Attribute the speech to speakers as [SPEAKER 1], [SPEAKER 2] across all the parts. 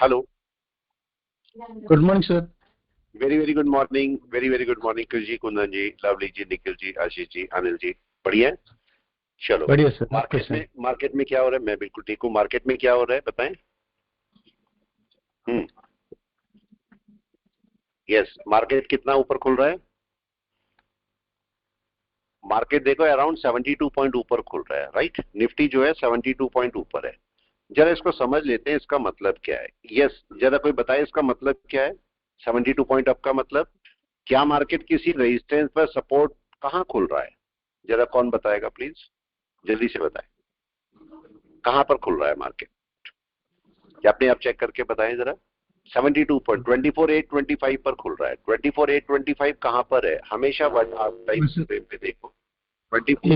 [SPEAKER 1] Hello,
[SPEAKER 2] good morning sir.
[SPEAKER 1] Very very good morning, very good morning Krish ji, Kundan ji, Lovely ji, Nikhil ji, Ashish ji, Anil ji. बढ़िया है। चलो,
[SPEAKER 2] बढ़िया सर, आप
[SPEAKER 1] मार्केट
[SPEAKER 2] कैसे हैं?
[SPEAKER 1] में क्या हो रहा है? मैं बिल्कुल ठीक हूँ। मार्केट में क्या हो रहा है बताएं। हम्म। यस, मार्केट कितना ऊपर खुल रहा है? मार्केट देखो अराउंड 72 पॉइंट ऊपर खुल रहा है, राइट। निफ्टी जो है 72 पॉइंट ऊपर है। जरा इसको समझ लेते हैं, इसका मतलब क्या है। यस, जरा कोई बताए इसका मतलब क्या है। 72 पॉइंट अप का मतलब क्या? मार्केट किसी रेजिस्टेंस पर सपोर्ट कहाँ खुल रहा है? जरा कौन बताएगा प्लीज, जल्दी से बताएं। कहां पर खुल रहा है मार्केट? या अपने आप चेक करके बताएं जरा। 72 पॉइंट 24,825 पर खुल रहा है। 24,825 कहां पर है? हमेशा टाइम
[SPEAKER 2] वैसे
[SPEAKER 1] फ्रेम पे देखो। 24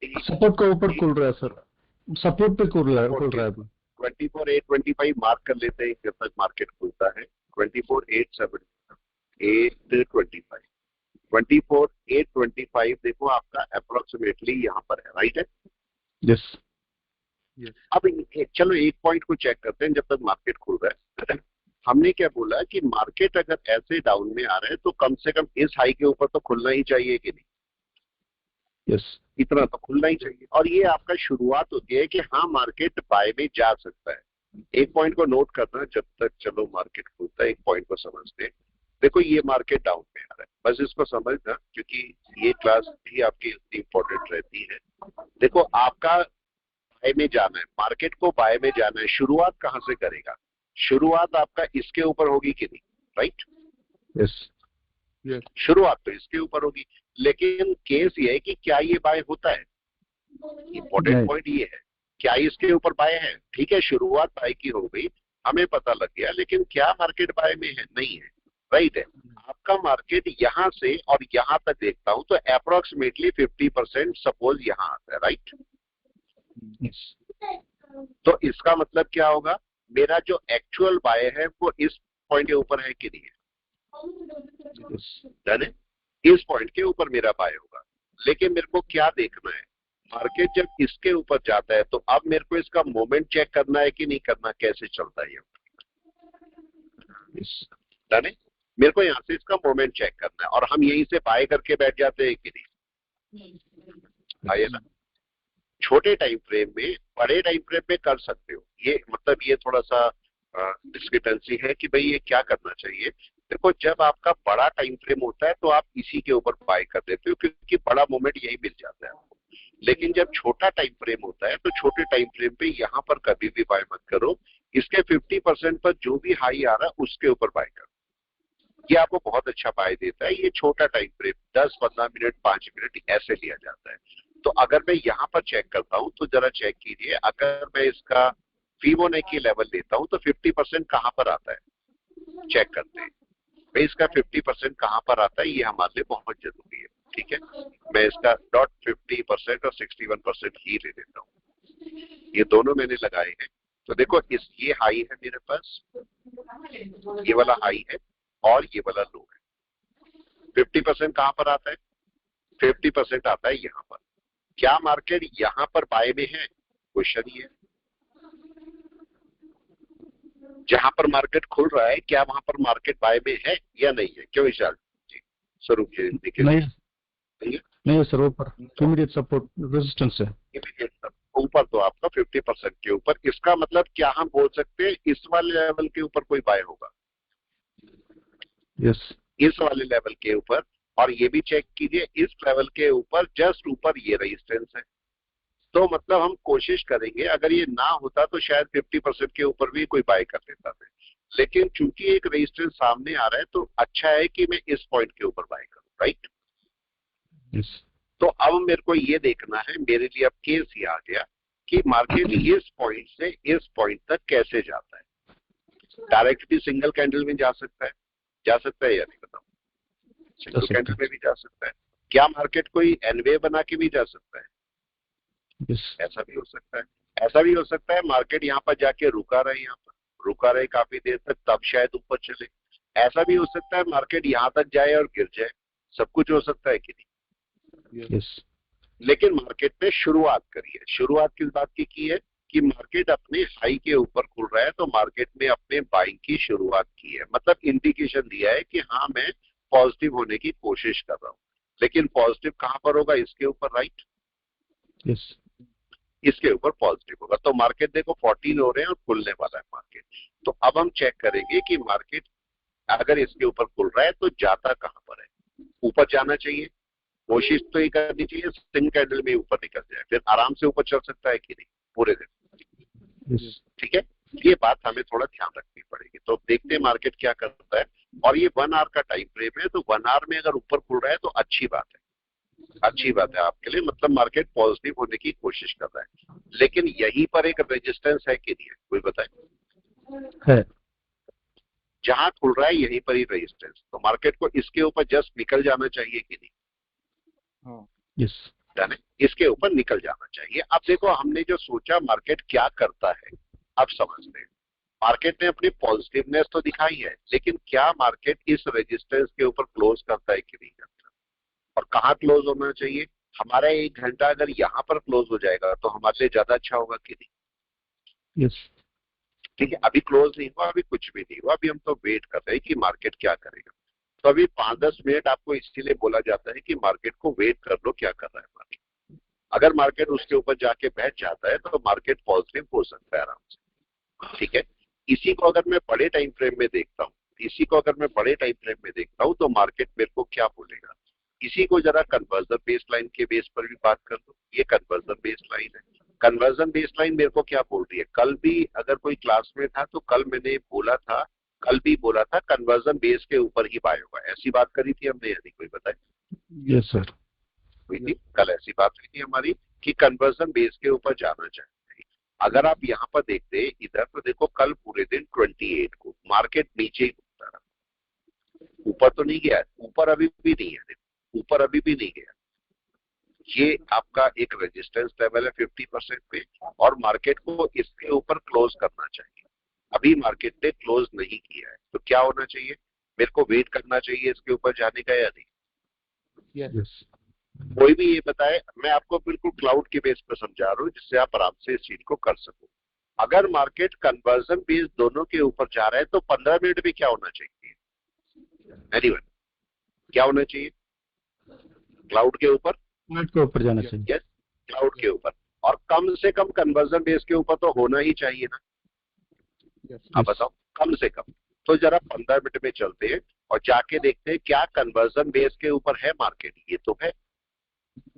[SPEAKER 2] एक सपोर्ट का ऊपर
[SPEAKER 1] 20
[SPEAKER 2] खुल रहा है सर, सपोर्ट पे खुल
[SPEAKER 1] सपोर्ट के
[SPEAKER 2] रहा है अभी।
[SPEAKER 1] 24,825 मार्क कर लेते हैं जब तक मार्केट खुलता है। 24,825 24,825 देखो आपका अप्रोक्सीमेटली यहाँ पर है, राइट है।
[SPEAKER 2] यस।
[SPEAKER 1] अब चलो एक पॉइंट को चेक करते हैं जब तक मार्केट खुल रहा है। हमने क्या बोला कि मार्केट अगर ऐसे डाउन में आ रहा है तो कम से कम इस हाई के ऊपर तो खुलना ही चाहिए कि नहीं।
[SPEAKER 2] यस।
[SPEAKER 1] इतना तो खुलना ही चाहिए, और ये आपका शुरुआत होती है कि हाँ मार्केट बाय में जा सकता है। एक पॉइंट को नोट करना जब तक चलो मार्केट खुलता है, एक पॉइंट को समझते हैं। देखो ये मार्केट डाउन में आ रहा है, बस इसको समझना, क्योंकि ये क्लास भी आपकी इतनी इंपॉर्टेंट रहती है। देखो आपका बाय में जाना है, मार्केट को बाय में जाना है, शुरुआत कहां से करेगा? शुरुआत आपका इसके ऊपर होगी कि नहीं, राइट।
[SPEAKER 2] यस।
[SPEAKER 1] शुरुआत तो इसके ऊपर होगी, लेकिन केस ये है कि क्या ये बाय होता है। इंपॉर्टेंट
[SPEAKER 2] नहीं।
[SPEAKER 1] पॉइंट ये है, क्या इसके ऊपर बाय है? ठीक है, शुरुआत बाय की हो गई, हमें पता लग गया, लेकिन क्या मार्केट बाय में है? नहीं है, राइट है। आपका मार्केट यहां से और यहां तक देखता हूं तो अप्रोक्सीमेटली 50% सपोज यहां आता है, राइट।
[SPEAKER 2] यस।
[SPEAKER 1] तो इसका मतलब क्या होगा? मेरा जो एक्चुअल बाय है वो इस पॉइंट के ऊपर है कि नहीं है?
[SPEAKER 2] यस।
[SPEAKER 1] डन है। इस पॉइंट के ऊपर मेरा बाय होगा, लेकिन मेरे को क्या देखना है? मार्केट जब इसके ऊपर जाता है तो अब मेरे को इसका मोमेंट चेक करना है कि नहीं करना, कैसे चलता है ये।
[SPEAKER 2] यस।
[SPEAKER 1] डन है। मेरे को यहाँ से इसका मोमेंट चेक करना है, और हम यहीं से बाय करके बैठ जाते हैं कि नहीं, आइए ना। छोटे टाइम फ्रेम में, बड़े टाइम फ्रेम में कर सकते हो ये, मतलब ये थोड़ा सा डिस्क्रिपेंसी है कि भाई ये क्या करना चाहिए। देखो जब आपका बड़ा टाइम फ्रेम होता है तो आप इसी के ऊपर बाय कर देते हो, क्योंकि बड़ा मोमेंट यही मिल जाता है आपको। लेकिन जब छोटा टाइम फ्रेम होता है तो छोटे टाइम फ्रेम पे यहाँ पर कभी भी बाय मत करो। इसके 50% पर जो भी हाई आ रहा है उसके ऊपर बाय करो। ये आपको बहुत अच्छा बाय देता है। ये छोटा टाइम फ्रेम 10-15 मिनट, 5 मिनट ऐसे लिया जाता है। तो अगर मैं यहाँ पर चेक करता हूं तो जरा चेक कीजिए, अगर मैं इसका फिबोनाची लेवल लेता हूं तो 50% कहां पर आता है, चेक करते हैं। भाई इसका 50% कहां पर आता है, ये हमारे लिए बहुत जरूरी है। ठीक है, मैं इसका डॉट 50% और 61% ही ले लेता हूँ। ये दोनों मैंने लगाए हैं। तो देखो इस ये हाई है मेरे पास, ये वाला हाई है और ये वाला लो है। 50% कहां पर आता है? 50% आता है यहाँ पर। क्या मार्केट यहाँ पर बाय में है? क्वेश्चन ये है। जहां पर मार्केट खुल रहा है क्या वहां पर मार्केट बाय में है या नहीं है? क्यों विशाल जी, स्वरूप जी, निखिल जी,
[SPEAKER 2] नहीं।
[SPEAKER 1] नहीं है?
[SPEAKER 2] नहीं सर, ऊपर
[SPEAKER 1] तो
[SPEAKER 2] इमीडिएट सपोर्ट रेजिस्टेंस है।
[SPEAKER 1] इमीडिएट ऊपर तो आपका 50% के ऊपर, इसका मतलब क्या हम बोल सकते हैं इस वाले लेवल के ऊपर कोई बाय होगा?
[SPEAKER 2] यस।
[SPEAKER 1] इस वाले लेवल के ऊपर। और ये भी चेक कीजिए इस लेवल के ऊपर जस्ट ऊपर ये रेजिस्टेंस है। तो मतलब हम कोशिश करेंगे, अगर ये ना होता तो शायद 50% के ऊपर भी कोई बाय कर लेता था। लेकिन चूंकि एक रेजिस्टेंस सामने आ रहा है तो अच्छा है कि मैं इस पॉइंट के ऊपर बाय करूं, राइट।
[SPEAKER 2] यस।
[SPEAKER 1] तो अब मेरे को ये देखना है, मेरे लिए अब केस ये आ गया कि मार्केट इस पॉइंट से इस पॉइंट तक कैसे जाता है। डायरेक्ट भी सिंगल कैंडल में जा सकता है या नहीं बताओ?
[SPEAKER 2] जा
[SPEAKER 1] सिंगल
[SPEAKER 2] सकते
[SPEAKER 1] कैंडल में
[SPEAKER 2] हैं।
[SPEAKER 1] भी जा सकता है। क्या मार्केट कोई एनवे बना के भी जा सकता है?
[SPEAKER 2] यस।
[SPEAKER 1] ऐसा भी हो सकता है। ऐसा भी हो सकता है मार्केट यहाँ पर जाके रुका रहे, यहाँ पर रुका रहे काफी देर तक, तब शायद ऊपर चले। ऐसा भी हो सकता है मार्केट यहाँ तक जाए और गिर जाए। सब कुछ हो सकता है कि नहीं?
[SPEAKER 2] यस।
[SPEAKER 1] लेकिन मार्केट ने शुरुआत करी है। शुरुआत किस बात की है? कि मार्केट अपने हाई के ऊपर खुल रहा है तो मार्केट में अपने बाइंग की शुरुआत की है, मतलब इंडिकेशन दिया है कि हाँ मैं पॉजिटिव होने की कोशिश कर रहा हूँ। लेकिन पॉजिटिव कहां पर होगा? इसके ऊपर, राइट?
[SPEAKER 2] Yes.
[SPEAKER 1] इसके ऊपर पॉजिटिव होगा। तो मार्केट देखो 14 हो रहे हैं और खुलने वाला है मार्केट। तो अब हम चेक करेंगे कि मार्केट अगर इसके ऊपर खुल रहा है तो जाता कहां पर है। ऊपर जाना चाहिए, कोशिश तो ये करनी चाहिए सिंगल कैंडल में ऊपर निकल जाए, फिर आराम से ऊपर चल सकता है कि नहीं पूरे दिन।
[SPEAKER 2] Yes.
[SPEAKER 1] ठीक है, ये बात हमें थोड़ा ध्यान रखनी पड़ेगी। तो देखते हैं मार्केट क्या करता है। और ये 1 आवर का टाइम फ्रेम है, तो 1 आवर में अगर ऊपर खुल रहा है तो अच्छी बात है, अच्छी बात है आपके लिए, मतलब मार्केट पॉजिटिव होने की कोशिश कर रहा है। लेकिन यहीं पर एक रेजिस्टेंस है कि नहीं है, कोई बताए?
[SPEAKER 2] है।
[SPEAKER 1] जहां खुल रहा है यहीं पर ही रेजिस्टेंस, तो मार्केट को इसके ऊपर जस्ट निकल जाना चाहिए कि नहीं?
[SPEAKER 2] Yes.
[SPEAKER 1] डन है, इसके ऊपर निकल जाना चाहिए। अब देखो हमने जो सोचा मार्केट क्या करता है, अब समझते हैं। मार्केट ने अपनी पॉजिटिवनेस तो दिखाई है, लेकिन क्या मार्केट इस रेजिस्टेंस के ऊपर क्लोज करता है कि नहीं करता? और कहाँ क्लोज होना चाहिए? हमारा 1 घंटा अगर यहाँ पर क्लोज हो जाएगा तो हमारे लिए ज्यादा अच्छा होगा कि नहीं?
[SPEAKER 2] Yes.
[SPEAKER 1] ठीक है, अभी क्लोज नहीं हुआ, अभी कुछ भी नहीं हुआ, अभी हम तो वेट कर रहे हैं कि मार्केट क्या करेगा। तो अभी 5-10 मिनट आपको इसीलिए बोला जाता है कि मार्केट को वेट कर लो क्या कर रहा है मार्केट। अगर मार्केट उसके ऊपर जाके बैठ जाता है तो मार्केट पॉजिटिव हो सकता है आराम से। ठीक है, इसी को अगर मैं बड़े टाइम फ्रेम में देखता हूँ, इसी को अगर मैं बड़े टाइम फ्रेम में देखता हूँ तो मार्केट मेरे को क्या बोलेगा? इसी को जरा कन्वर्जन बेस लाइन के बेस पर भी बात कर दो। ये कन्वर्जन बेस लाइन है। कन्वर्जन बेस लाइन मेरे को क्या बोल रही है? कल भी अगर कोई क्लास में था तो कल मैंने बोला था, कल भी बोला था कन्वर्जन बेस के ऊपर ही बाय होगा, ऐसी बात करी थी हमने, यदि कोई बताए?
[SPEAKER 2] Yes, sir.
[SPEAKER 1] हुई थी कल, ऐसी बात हुई थी हमारी कि कन्वर्जन बेस के ऊपर जाना चाहिए। अगर आप यहाँ पर देखते हैं इधर, तो देखो कल पूरे दिन 28 को मार्केट नीचे ही घूमता रहा, ऊपर तो नहीं गया, ऊपर अभी भी नहीं है, देखो ऊपर अभी भी नहीं गया। ये आपका एक रेजिस्टेंस लेवल है 50% पे, और मार्केट को इसके ऊपर क्लोज करना चाहिए। अभी मार्केट ने क्लोज नहीं किया है, तो क्या होना चाहिए? मेरे को वेट करना चाहिए इसके ऊपर जाने का या नहीं?
[SPEAKER 2] Yes.
[SPEAKER 1] कोई भी ये बताए, मैं आपको बिल्कुल क्लाउड के बेस पर समझा रहा हूँ जिससे आप आराम से इस चीज को कर सको। अगर मार्केट कन्वर्जन बेस दोनों के ऊपर जा रहा है तो 15 मिनट में क्या होना चाहिए? एनीवन, क्या होना चाहिए? क्लाउड के ऊपर?
[SPEAKER 2] Net के ऊपर जाना चाहिए।
[SPEAKER 1] यस, क्लाउड के ऊपर। और कम से कम कन्वर्जन बेस के ऊपर तो होना ही चाहिए ना। आप
[SPEAKER 2] Yes.
[SPEAKER 1] बताओ, कम से कम। तो जरा 15 मिनट में चलते हैं और जाके देखते हैं क्या कन्वर्जन बेस के ऊपर है मार्केट। ये तो है,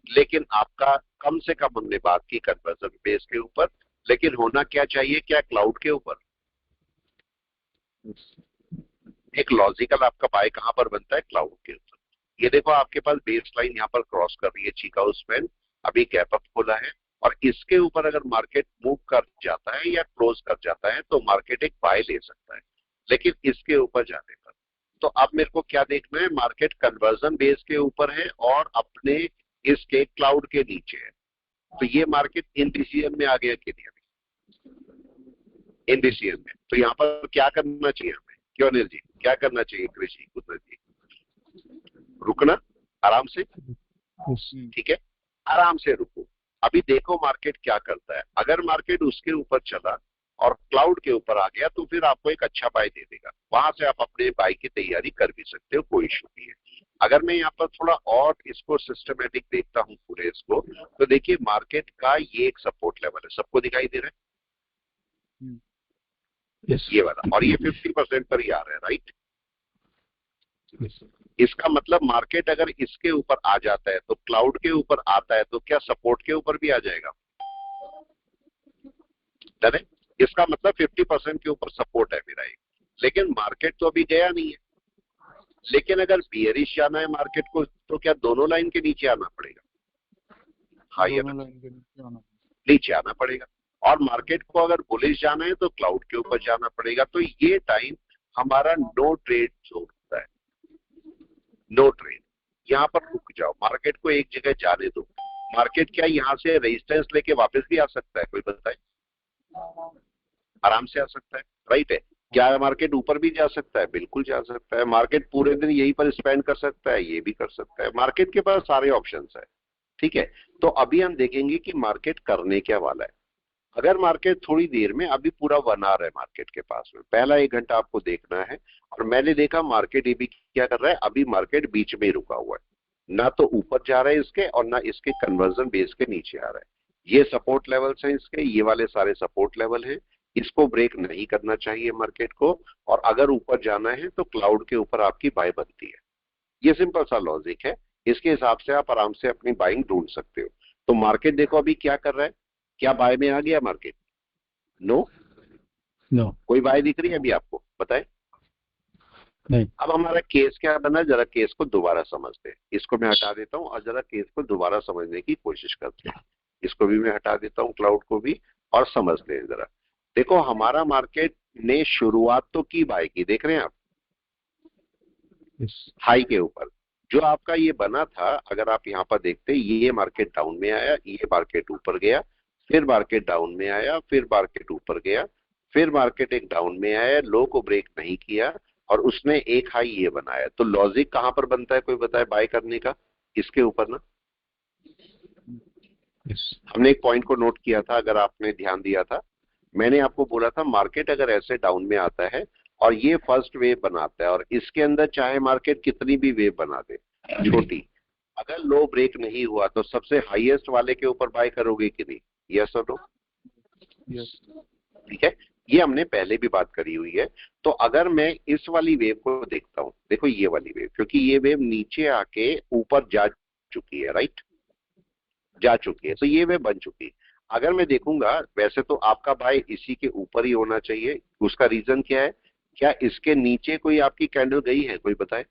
[SPEAKER 1] लेकिन आपका कम से कम हमने बात की कन्वर्जन बेस के ऊपर, लेकिन होना क्या चाहिए? क्या क्लाउड के ऊपर? एक लॉजिकल आपका बाय कहां पर बनता है? क्लाउड के ऊपर। ये देखो आपके पास बेस लाइन यहाँ पर क्रॉस कर रही है, चीका स्पैन अभी गैप अप खोला है, और इसके ऊपर अगर मार्केट मूव कर जाता है या क्लोज कर जाता है तो मार्केट एक बाय ले सकता है, लेकिन इसके ऊपर जाने पर। तो अब मेरे को क्या देखना है? मार्केट कन्वर्जन बेस के ऊपर है और अपने इसके क्लाउड के नीचे है, तो ये मार्केट इनडिसीजन में आ गया कि नहीं? अभी इनडिसीजन में, तो यहाँ पर क्या करना चाहिए हमें? क्यों अनिल जी, क्या करना चाहिए? कृषि कुदरत जी, रुकना आराम से।
[SPEAKER 2] Yes.
[SPEAKER 1] ठीक है, आराम से रुको। अभी देखो मार्केट क्या करता है। अगर मार्केट उसके ऊपर चला और क्लाउड के ऊपर आ गया तो फिर आपको एक अच्छा बाय दे देगा, वहां से आप अपने बाय की तैयारी कर भी सकते हो, कोई इशू नहीं है। अगर मैं यहाँ पर थोड़ा और इसको सिस्टमेटिक देखता हूँ पूरे इसको, तो देखिए मार्केट का ये एक सपोर्ट लेवल है, सबको दिखाई दे रहा है
[SPEAKER 2] Yes.
[SPEAKER 1] ये वाला, और ये 50% पर ही आ रहा है, राइट?
[SPEAKER 2] Yes.
[SPEAKER 1] इसका मतलब मार्केट अगर इसके ऊपर आ जाता है तो क्लाउड के ऊपर आता है तो क्या सपोर्ट के ऊपर भी आ जाएगा? डन है, इसका मतलब 50% के ऊपर सपोर्ट है मेरा एक, लेकिन मार्केट तो अभी गया नहीं है। लेकिन अगर बियरिश जाना है मार्केट को तो क्या दोनों लाइन के नीचे आना पड़ेगा? हाँ या ना? नीचे आना पड़ेगा। और मार्केट को अगर बुलिश जाना है तो क्लाउड के ऊपर जाना पड़ेगा। तो ये टाइम हमारा नो ट्रेड जोन होता है, नो ट्रेड। यहाँ पर रुक जाओ, मार्केट को एक जगह जाने दो। मार्केट क्या यहाँ से रेजिस्टेंस लेके वापस भी आ सकता है? कोई बताए? आराम से आ सकता है, राइट है। क्या मार्केट ऊपर भी जा सकता है? बिल्कुल जा सकता है। मार्केट पूरे दिन यहीं पर स्पेंड कर सकता है, ये भी कर सकता है। मार्केट के पास सारे ऑप्शंस है। ठीक है, तो अभी हम देखेंगे कि मार्केट करने क्या वाला है। अगर मार्केट थोड़ी देर में, अभी पूरा 1 आवर है मार्केट के पास में, पहला 1 घंटा आपको देखना है, और मैंने देखा मार्केट ये भी क्या कर रहा है, अभी मार्केट बीच में रुका हुआ है, ना तो ऊपर जा रहा है इसके और ना इसके कन्वर्जन बेस के नीचे आ रहा है। ये सपोर्ट लेवल्स हैं इसके, ये वाले सारे सपोर्ट लेवल हैं, इसको ब्रेक नहीं करना चाहिए मार्केट को, और अगर ऊपर जाना है तो क्लाउड के ऊपर आपकी बाय बनती है। ये सिंपल सा लॉजिक है, इसके हिसाब से आप आराम से अपनी बाइंग ढूंढ सकते हो। तो मार्केट देखो अभी क्या कर रहा है, क्या बाय में आ गया मार्केट? नो,
[SPEAKER 2] नो,
[SPEAKER 1] कोई बाय दिख रही है अभी आपको? बताए।
[SPEAKER 2] नहीं।
[SPEAKER 1] अब हमारा केस क्या बना, जरा केस को दोबारा समझते हैं। इसको मैं हटा देता हूं और जरा केस को दोबारा समझने की कोशिश करते हैं। इसको भी मैं हटा देता हूं, क्लाउड को भी, और समझते हैं जरा। देखो हमारा मार्केट ने शुरुआत तो की बाय की, देख रहे हैं आप,
[SPEAKER 2] यस,
[SPEAKER 1] हाई के ऊपर जो आपका ये बना था। अगर आप यहाँ पर देखते हैं, ये मार्केट डाउन में आया, ये मार्केट ऊपर गया, फिर मार्केट डाउन में आया, फिर मार्केट ऊपर गया, फिर मार्केट एक डाउन में आया, लो को ब्रेक नहीं किया, और उसने एक हाई ये बनाया। तो लॉजिक कहां पर बनता है, कोई बताए बाय करने का? इसके ऊपर ना।
[SPEAKER 2] यस,
[SPEAKER 1] हमने एक पॉइंट को नोट किया था, अगर आपने ध्यान दिया था, मैंने आपको बोला था मार्केट अगर ऐसे डाउन में आता है और ये फर्स्ट वेव बनाता है, और इसके अंदर चाहे मार्केट कितनी भी वेव बना दे छोटी, अगर लो ब्रेक नहीं हुआ तो सबसे हाईएस्ट वाले के ऊपर बाय करोगे कि नहीं? यस और नो?
[SPEAKER 2] यस,
[SPEAKER 1] ठीक है, ये हमने पहले भी बात करी हुई है। तो अगर मैं इस वाली वेव को देखता हूं, देखो ये वाली वेव, क्योंकि ये वेव नीचे आके ऊपर जा चुकी है, राइट, जा चुकी है, तो ये वेव बन चुकी है। अगर मैं देखूंगा, वैसे तो आपका बाय इसी के ऊपर ही होना चाहिए। उसका रीजन क्या है? क्या इसके नीचे कोई आपकी कैंडल गई है, कोई बताए?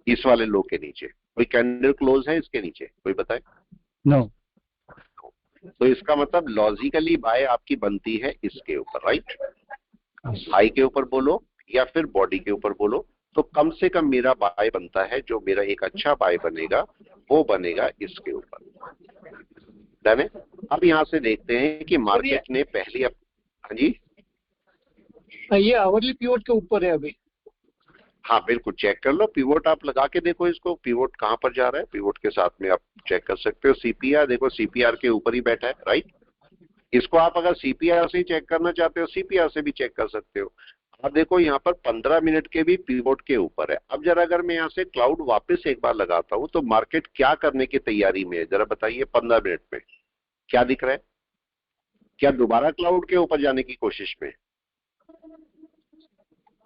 [SPEAKER 1] इस वाले लो के नीचे कोई कैंडल क्लोज है इसके नीचे, कोई बताए?
[SPEAKER 2] नो,
[SPEAKER 1] तो इसका मतलब लॉजिकली बाय आपकी बनती है इसके ऊपर, राइट,
[SPEAKER 2] यस,
[SPEAKER 1] हाई के ऊपर बोलो या फिर बॉडी के ऊपर बोलो, तो कम से कम मेरा बाय बनता है, जो मेरा एक अच्छा बाय बनेगा वो बनेगा इसके ऊपर। डन है। अब यहां से देखते हैं कि मार्केट ने पहली हाँ जी,
[SPEAKER 3] ये आवरली पिवट के ऊपर है अभी।
[SPEAKER 1] हाँ बिल्कुल, चेक कर लो, पिवोट आप लगा के देखो इसको, पिवोट कहां पर जा रहा है, पिवोट के साथ में आप चेक कर सकते हो। सीपीआर देखो, सीपीआर के ऊपर ही बैठा है, राइट। इसको आप अगर सीपीआर से ही चेक करना चाहते हो, सीपीआर से भी चेक कर सकते हो। अब देखो यहाँ पर 15 मिनट के भी पिवोट के ऊपर है। अब जरा अगर मैं यहाँ से क्लाउड वापस एक बार लगाता हूं तो मार्केट क्या करने की तैयारी में है, जरा बताइए 15 मिनट में क्या दिख रहा है? क्या दोबारा क्लाउड के ऊपर जाने की कोशिश में?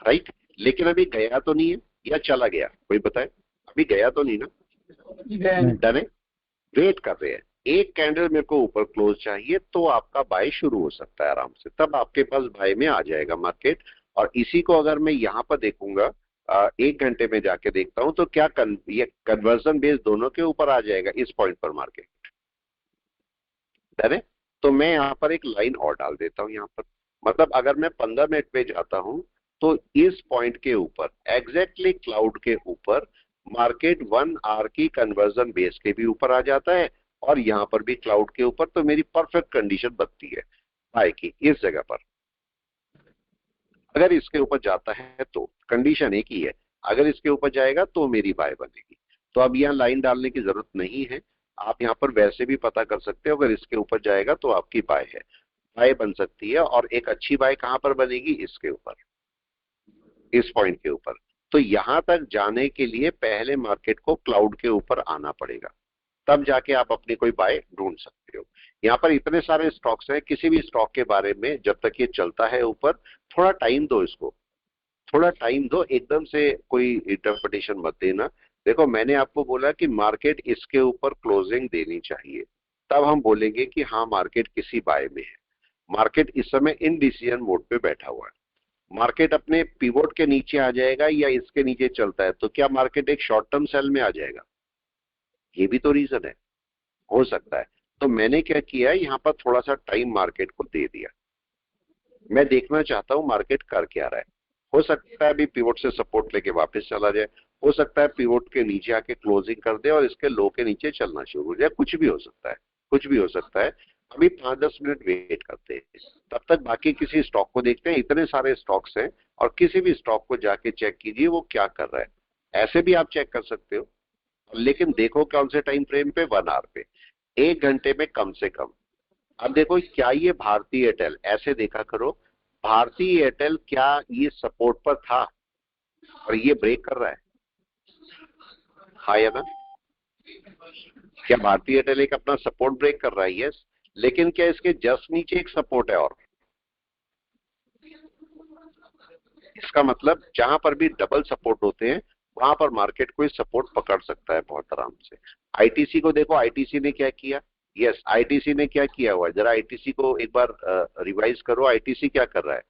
[SPEAKER 1] राइट, लेकिन अभी गया तो नहीं है, या चला गया, कोई बताए? अभी गया तो नहीं ना, डन है। वेट कर रहे हैं, एक कैंडल मेरे को ऊपर क्लोज चाहिए तो आपका बाय शुरू हो सकता है आराम से, तब आपके पास बाय में आ जाएगा मार्केट। और इसी को अगर मैं यहाँ पर देखूंगा, 1 घंटे में जाके देखता हूं, तो क्या ये कन्वर्जन बेस दोनों के ऊपर आ जाएगा इस पॉइंट पर मार्केट, डन है। तो मैं यहाँ पर एक लाइन और डाल देता हूँ यहाँ पर, मतलब अगर मैं 15 मिनट पे जाता हूँ तो इस पॉइंट के ऊपर एग्जैक्टली क्लाउड के ऊपर मार्केट 1 आवर की कन्वर्जन बेस के भी ऊपर आ जाता है, और यहाँ पर भी क्लाउड के ऊपर, तो मेरी परफेक्ट कंडीशन बनती है बाय की इस जगह पर। अगर इसके ऊपर जाता है तो कंडीशन एक ही है, अगर इसके ऊपर जाएगा तो मेरी बाय बनेगी। तो अब यहाँ लाइन डालने की जरूरत नहीं है, आप यहाँ पर वैसे भी पता कर सकते हो, अगर इसके ऊपर जाएगा तो आपकी बाय है, बाय बन सकती है। और एक अच्छी बाय कहां पर बनेगी? इसके ऊपर, इस पॉइंट के ऊपर। तो यहां तक जाने के लिए पहले मार्केट को क्लाउड के ऊपर आना पड़ेगा, तब जाके आप अपनी कोई बाय ढूंढ सकते हो। यहाँ पर इतने सारे स्टॉक्स हैं, किसी भी स्टॉक के बारे में जब तक ये चलता है ऊपर, थोड़ा टाइम दो इसको, थोड़ा टाइम दो, एकदम से कोई इंटरप्रिटेशन मत देना। देखो मैंने आपको बोला कि मार्केट इसके ऊपर क्लोजिंग देनी चाहिए, तब हम बोलेंगे कि हाँ मार्केट किसी बाय में है। मार्केट इस समय इनडिसीजन मोड पे बैठा हुआ है, मार्केट अपने पिवोट के नीचे आ जाएगा या इसके नीचे चलता है तो क्या मार्केट एक शॉर्ट टर्म सेल में आ जाएगा? ये भी तो रीजन है, हो सकता है। तो मैंने क्या किया, यहाँ पर थोड़ा सा टाइम मार्केट को दे दिया, मैं देखना चाहता हूं मार्केट कर क्या रहा है। हो सकता है अभी पिवोट से सपोर्ट लेके वापस चला जाए, हो सकता है पिवोट के नीचे आके क्लोजिंग कर दे और इसके लो के नीचे चलना शुरू हो जाए, कुछ भी हो सकता है, कुछ भी हो सकता है। अभी 5-10 मिनट वेट करते हैं, तब तक बाकी किसी स्टॉक को देखते हैं। इतने सारे स्टॉक्स हैं, और किसी भी स्टॉक को जाके चेक कीजिए वो क्या कर रहा है। ऐसे भी आप चेक कर सकते हो, लेकिन देखो कौन से टाइम फ्रेम पे, 1 आवर पे, 1 घंटे में कम से कम अब देखो क्या ये भारती एयरटेल, ऐसे देखा करो, भारती एयरटेल क्या ये सपोर्ट पर था और ये ब्रेक कर रहा है? हाँ या ना? क्या भारती एयरटेल एक अपना सपोर्ट ब्रेक कर रहा है? यस। लेकिन क्या इसके जस्ट नीचे एक सपोर्ट है और इसका मतलब जहां पर भी डबल सपोर्ट होते हैं वहां पर मार्केट कोई सपोर्ट पकड़ सकता है बहुत आराम से। आईटीसी को देखो, आईटीसी ने क्या किया? यस, आईटीसी ने क्या किया हुआ है, जरा आईटीसी को एक बार रिवाइज करो। आईटीसी क्या कर रहा है?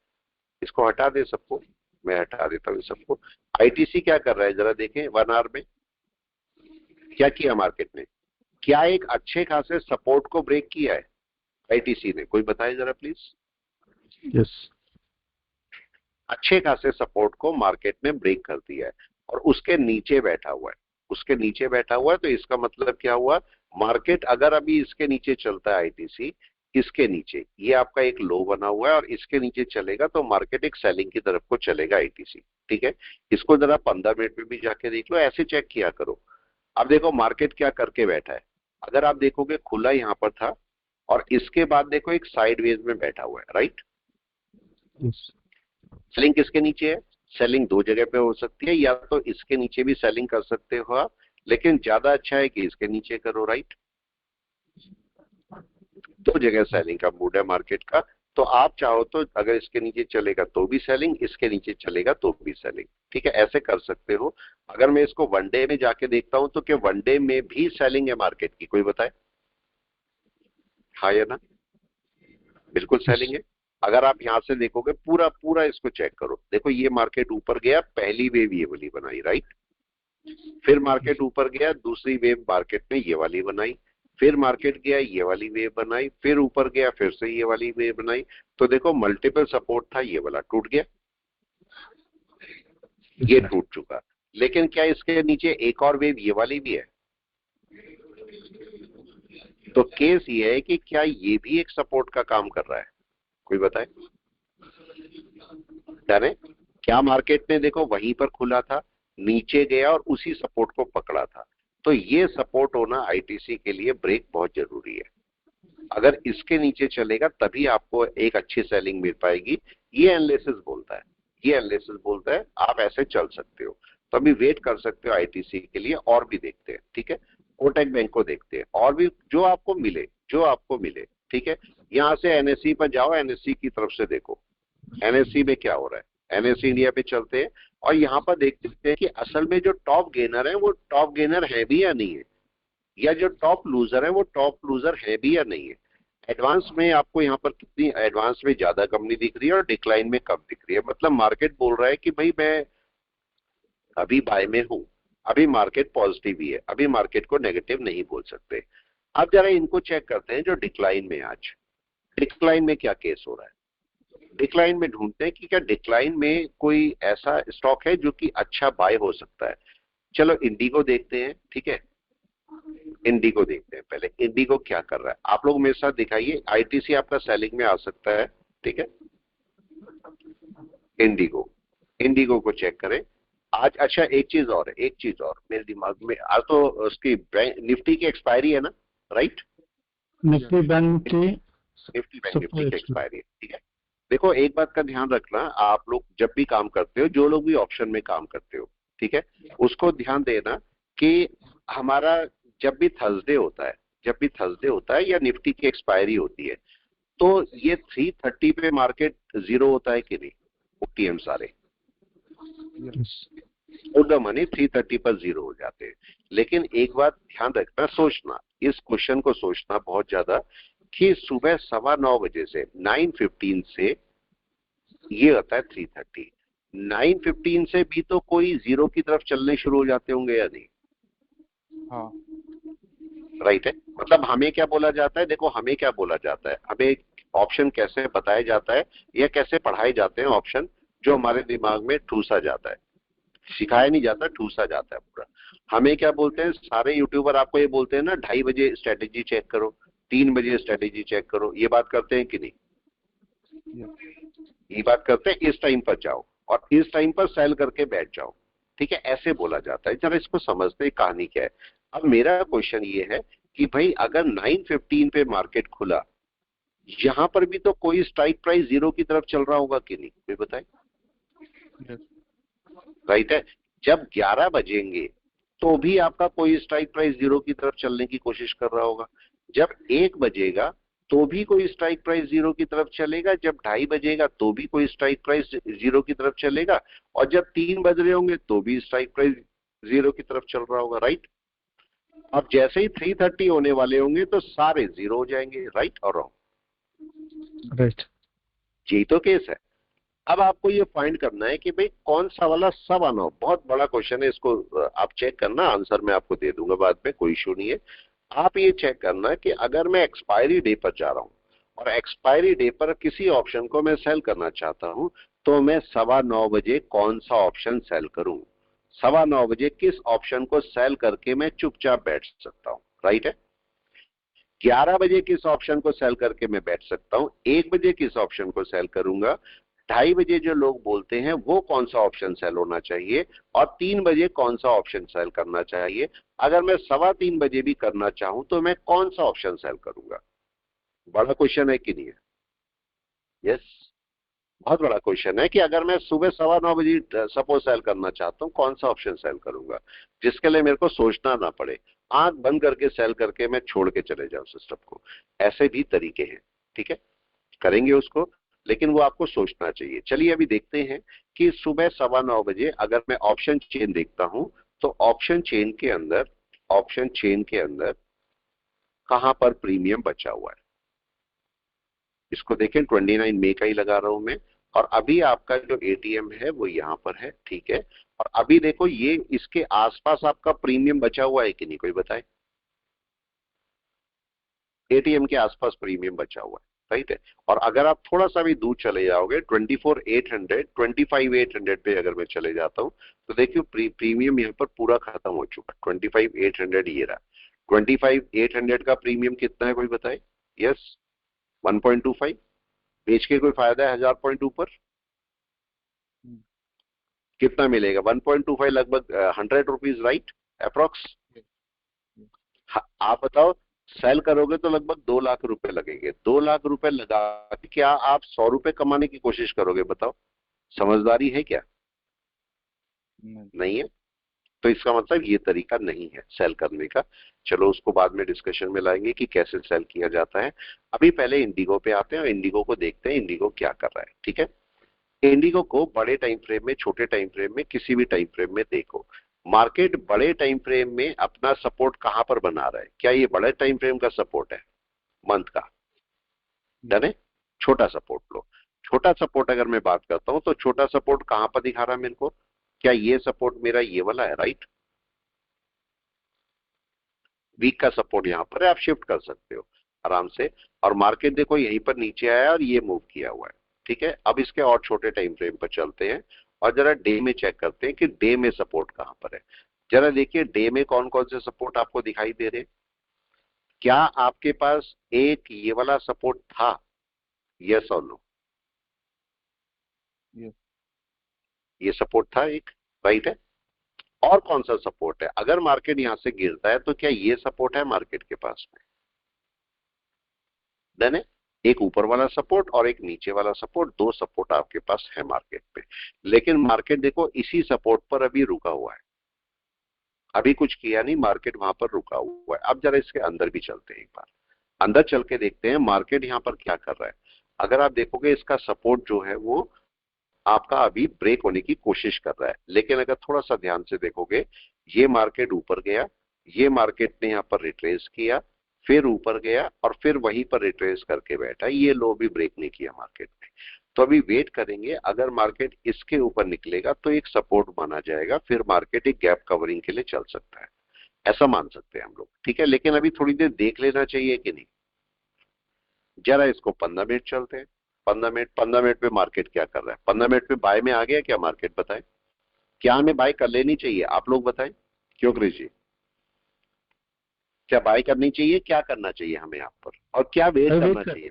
[SPEAKER 1] इसको हटा दे सबको, मैं हटा देता हूँ सबको। आईटीसी क्या कर रहा है जरा देखें, 1 आवर में क्या किया मार्केट ने? क्या एक अच्छे खासे सपोर्ट को ब्रेक किया है आईटीसी ने? कोई बताए जरा प्लीज।
[SPEAKER 2] यस,
[SPEAKER 1] अच्छे खासे सपोर्ट को मार्केट ने ब्रेक कर दिया है और उसके नीचे बैठा हुआ है, उसके नीचे बैठा हुआ है। तो इसका मतलब क्या हुआ, मार्केट अगर अभी इसके नीचे चलता है आईटीसी, इसके नीचे ये आपका एक लो बना हुआ है और इसके नीचे चलेगा तो मार्केट एक सेलिंग की तरफ को चलेगा आईटीसी। ठीक है, इसको जरा 15 मिनट में भी जाके देख लो, ऐसे चेक किया करो। अब देखो मार्केट क्या करके बैठा है, अगर आप देखोगे खुला यहां पर था और इसके बाद देखो एक साइडवेज में बैठा हुआ है, राइट।
[SPEAKER 2] यस,
[SPEAKER 1] सेलिंग किसके नीचे है? सेलिंग दो जगह पे हो सकती है, या तो इसके नीचे भी सेलिंग कर सकते हो आप, लेकिन ज्यादा अच्छा है कि इसके नीचे करो, राइट। दो जगह सेलिंग का मूड है मार्केट का। तो आप चाहो तो अगर इसके नीचे चलेगा तो भी सेलिंग, इसके नीचे चलेगा तो भी सेलिंग। ठीक है, ऐसे कर सकते हो। अगर मैं इसको वनडे में जाके देखता हूं तो क्या वनडे में भी सेलिंग है मार्केट की? कोई बताए हाँ या ना? बिल्कुल सेलिंग है। अगर आप यहां से देखोगे पूरा पूरा इसको चेक करो, देखो ये मार्केट ऊपर गया, पहली वेव ये वाली बनाई, राइट। फिर मार्केट ऊपर गया, दूसरी वेव मार्केट ने ये वाली बनाई, फिर मार्केट गया ये वाली वेव बनाई, फिर ऊपर गया फिर से ये वाली वेव बनाई। तो देखो मल्टीपल सपोर्ट था, ये वाला टूट गया, ये टूट चुका। लेकिन क्या इसके नीचे एक और वेव ये वाली भी है? तो केस ये है कि क्या ये भी एक सपोर्ट का काम कर रहा है? कोई बताए। डन है। क्या मार्केट ने देखो वहीं पर खुला था, नीचे गया और उसी सपोर्ट को पकड़ा था। तो ये सपोर्ट होना आईटीसी के लिए ब्रेक बहुत जरूरी है। अगर इसके नीचे चलेगा तभी आपको एक अच्छी सेलिंग मिल पाएगी। ये एनालिसिस बोलता है, ये एनालिसिस बोलता है आप ऐसे चल सकते हो। तो अभी वेट कर सकते हो आईटीसी के लिए, और भी देखते हैं। ठीक है, कोटक बैंक को देखते हैं, और भी जो आपको मिले, जो आपको मिले। ठीक है, यहां से एनएससी पर जाओ, एनएससी की तरफ से देखो एनएससी में क्या हो रहा है। एनएससी इंडिया पे चलते हैं और यहाँ पर देखते हैं कि असल में जो टॉप गेनर है वो टॉप गेनर है भी या नहीं है, या जो टॉप लूजर है वो टॉप लूजर है भी या नहीं है। एडवांस में आपको यहाँ पर कितनी एडवांस में ज्यादा कंपनी दिख रही है और डिक्लाइन में कम दिख रही है। मतलब मार्केट बोल रहा है कि भाई मैं अभी बाय में हूं, अभी मार्केट पॉजिटिव ही है, अभी मार्केट को नेगेटिव नहीं बोल सकते। अब जरा इनको चेक करते हैं जो डिक्लाइन में। आज डिक्लाइन में क्या केस हो रहा है, डिक्लाइन में ढूंढते हैं कि क्या डिक्लाइन में कोई ऐसा स्टॉक है जो कि अच्छा बाय हो सकता है। चलो इंडिगो देखते हैं। ठीक है, इंडिगो देखते हैं पहले, इंडिगो क्या कर रहा है। आप लोग मेरे साथ दिखाइए, आईटीसी आपका सेलिंग में आ सकता है। ठीक है, इंडिगो, इंडिगो को चेक करें आज। अच्छा एक चीज और है, एक चीज और मेरे दिमाग में आज, तो उसकी निफ्टी की एक्सपायरी है ना, राइट।
[SPEAKER 2] निफ्टी बैंक की
[SPEAKER 1] निफ्टी बैंक निफ्टी की एक्सपायरी है। ठीक है, देखो एक बात का ध्यान रखना, आप लोग जब भी काम करते हो, जो लोग भी ऑप्शन में काम करते हो, ठीक है, उसको ध्यान देना कि हमारा जब भी थर्सडे होता है, जब भी थर्सडे होता है या निफ्टी की एक्सपायरी होती है, तो ये 330 पे मार्केट जीरो होता है कि नहीं? ओटीएम सारे द मनी 330 पर जीरो हो जाते हैं। लेकिन एक बात ध्यान रखना, सोचना, इस क्वेश्चन को सोचना बहुत ज्यादा, कि सुबह 9:15 से 9:15 से ये होता है 330, 9:15 से भी तो कोई जीरो की तरफ चलने शुरू हो जाते होंगे या नहीं?
[SPEAKER 4] हाँ,
[SPEAKER 1] राइट है। मतलब हमें क्या बोला जाता है, देखो हमें क्या बोला जाता है, हमें ऑप्शन कैसे बताया जाता है या कैसे पढ़ाए जाते हैं ऑप्शन, जो हमारे दिमाग में ठूसा जाता है, सिखाया नहीं जाता, ठूसा जाता है पूरा। हमें क्या बोलते हैं, सारे यूट्यूबर आपको ये बोलते हैं ना, 2:30 बजे स्ट्रेटेजी चेक करो, 3 बजे स्ट्रेटेजी चेक करो, ये बात करते हैं कि नहीं? ये बात करते हैं, इस टाइम पर जाओ और इस टाइम पर सेल करके बैठ जाओ। ठीक है, ऐसे बोला जाता है। जरा इसको समझते हैं कहानी क्या है। अब मेरा क्वेश्चन ये है कि भाई अगर 9:15 पे मार्केट खुला यहां पर भी तो कोई स्ट्राइक प्राइस 0 की तरफ चल रहा होगा कि नहीं, कोई बताए?
[SPEAKER 4] यस।
[SPEAKER 1] राइट है। जब 11 बजेंगे तो भी आपका कोई स्ट्राइक प्राइस 0 की तरफ चलने की कोशिश कर रहा होगा। जब 1 बजेगा तो भी कोई स्ट्राइक प्राइस 0 की तरफ चलेगा। जब 2:30 बजेगा तो भी कोई स्ट्राइक प्राइस 0 की तरफ चलेगा। और जब 3 बज रहे होंगे तो भी स्ट्राइक प्राइस 0 की तरफ चल रहा होगा। राइट। और जैसे ही 3:30 होने वाले होंगे तो सारे 0 हो जाएंगे। राइट और रॉन्ग?
[SPEAKER 2] राइट।
[SPEAKER 1] यही तो केस है। अब आपको ये फाइंड करना है कि भाई कौन सा वाला 9:15, बहुत बड़ा क्वेश्चन है, इसको आप चेक करना, आंसर मैं आपको दे दूंगा बाद में, कोई इशू नहीं है। आप ये चेक करना कि अगर मैं एक्सपायरी डे पर जा रहा हूं और एक्सपायरी डे पर किसी ऑप्शन को मैं सेल करना चाहता हूं तो मैं 9:15 बजे कौन सा ऑप्शन सेल करूं। 9:15 बजे किस ऑप्शन को सेल करके मैं चुपचाप बैठ सकता हूं। राइट है। 11 बजे किस ऑप्शन को सेल करके मैं बैठ सकता हूं, 1 बजे किस ऑप्शन को सेल करूंगा, 2:30 बजे जो लोग बोलते हैं वो कौन सा ऑप्शन सेल होना चाहिए, और 3 बजे कौन सा ऑप्शन सेल करना चाहिए। अगर मैं 3:15 बजे भी करना चाहूं तो मैं कौन सा ऑप्शन सेल करूंगा। बड़ा क्वेश्चन है कि नहीं है? यस, बहुत बड़ा क्वेश्चन है कि अगर मैं सुबह 9:15 बजे सपोज सेल करना चाहता हूं, कौन सा ऑप्शन सेल करूंगा जिसके लिए मेरे को सोचना ना पड़े, आंख बंद करके सेल करके मैं छोड़ के चले जाऊं सिस्टम को। ऐसे भी तरीके हैं। ठीक है, करेंगे उसको, लेकिन वो आपको सोचना चाहिए। चलिए अभी देखते हैं कि सुबह 9:15 बजे अगर मैं ऑप्शन चेन देखता हूं तो ऑप्शन चेन के अंदर कहां पर प्रीमियम बचा हुआ है। इसको देखें, 29 मई का ही लगा रहा हूं मैं, और अभी आपका जो एटीएम है वो यहां पर है। ठीक है, और अभी देखो ये इसके आसपास आपका प्रीमियम बचा हुआ है कि नहीं, कोई बताए? एटीएम के आसपास प्रीमियम बचा हुआ है। राइट है। और अगर आप थोड़ा सा भी दूर चले जाओगे 25,800 पे अगर मैं चले जाता हूं तो देखिए प्रीमियम यहाँ पर पूरा खत्म हो चुका है। 25,800 ये रहा। 25,800 का प्रीमियम कितना है, कोई बताए? यस, 1.25। बेच के कोई फायदा है 1000 पॉइंट ऊपर? कितना मिलेगा? 1.25, लगभग 100 रुपीज। Right, approx. आप बताओ, सेल करोगे तो लगभग 2 लाख रुपए लगेंगे। 2 लाख रुपए लगा के क्या आप 100 रुपए कमाने की कोशिश करोगे? बताओ, समझदारी है क्या? नहीं है। तो इसका मतलब ये तरीका नहीं है सेल करने का। चलो उसको बाद में डिस्कशन में लाएंगे कि कैसे सेल किया जाता है। अभी पहले इंडिगो पे आते हैं और इंडिगो को देखते हैं इंडिगो क्या कर रहा है। ठीक है, इंडिगो को बड़े टाइम फ्रेम में, छोटे टाइम फ्रेम में, किसी भी टाइम फ्रेम में देखो, मार्केट बड़े टाइम फ्रेम में अपना सपोर्ट कहां पर बना रहा है? क्या ये बड़े टाइम फ्रेम का सपोर्ट है, मंथ का? डन है। छोटा सपोर्ट लो। छोटा सपोर्ट अगर मैं बात करता हूं तो छोटा सपोर्ट कहां पर दिखा रहा है मेरे को? क्या ये सपोर्ट मेरा ये वाला है? राइट। वीक का सपोर्ट यहां पर है, आप शिफ्ट कर सकते हो आराम से। और मार्केट देखो यहीं पर नीचे आया और ये मूव किया हुआ है। ठीक है, अब इसके और छोटे टाइम फ्रेम पर चलते हैं और जरा डे में चेक करते हैं कि डे में सपोर्ट कहां पर है। जरा देखिए डे में कौन कौन से सपोर्ट आपको दिखाई दे रहे हैं। क्या आपके पास एक ये वाला सपोर्ट था? यस और नो? ये सपोर्ट था एक। राइट है। और कौन सा सपोर्ट है? अगर मार्केट यहां से गिरता है तो क्या ये सपोर्ट है मार्केट के पास में? डन है। एक ऊपर वाला सपोर्ट और एक नीचे वाला सपोर्ट, 2 सपोर्ट आपके पास है मार्केट पे। लेकिन मार्केट देखो इसी सपोर्ट पर अभी रुका हुआ है, अभी कुछ किया नहीं, मार्केट वहां पर रुका हुआ है। अब जरा इसके अंदर भी चलते हैं, एक बार अंदर चल के देखते हैं मार्केट यहाँ पर क्या कर रहा है। अगर आप देखोगे इसका सपोर्ट जो है वो आपका अभी ब्रेक होने की कोशिश कर रहा है, लेकिन अगर थोड़ा सा ध्यान से देखोगे ये मार्केट ऊपर गया, ये मार्केट ने यहाँ पर रिट्रेस किया, फिर ऊपर गया और फिर वहीं पर रिट्रेस करके बैठा। ये लो भी ब्रेक नहीं किया मार्केट ने। तो अभी वेट करेंगे, अगर मार्केट इसके ऊपर निकलेगा तो एक सपोर्ट माना जाएगा, फिर मार्केट एक गैप कवरिंग के लिए चल सकता है, ऐसा मान सकते हैं हम लोग। ठीक है, लेकिन अभी थोड़ी देर देख लेना चाहिए कि नहीं। जरा इसको 15 मिनट चलते हैं। 15 मिनट पे मार्केट क्या कर रहा है? 15 मिनट पे बाय में आ गया क्या मार्केट? बताएं, क्या हमें बाय कर लेनी चाहिए? आप लोग बताएं, क्यों क्रिश जी, क्या बाय करनी चाहिए? क्या करना चाहिए हमें यहाँ पर, और क्या वेट करना चाहिए?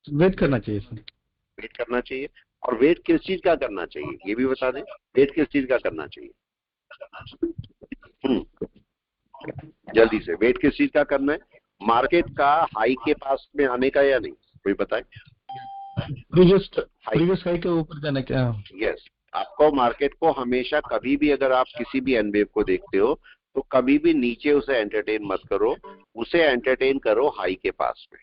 [SPEAKER 2] वेट करना चाहिए सर।
[SPEAKER 1] वेट करना चाहिए। और वेट किस चीज का करना चाहिए ये भी बता दें, वेट किस चीज का करना चाहिए? जल्दी से, वेट किस चीज का करना है? मार्केट का हाई के पास में आने का या नहीं? कोई बताए?
[SPEAKER 2] प्रीवियस हाई के ऊपर जाना क्या?
[SPEAKER 1] यस, आपको मार्केट को हमेशा कभी भी अगर आप किसी भी एनवेव को देखते हो तो कभी भी नीचे उसे एंटरटेन मत करो, उसे एंटरटेन करो हाई के पास में।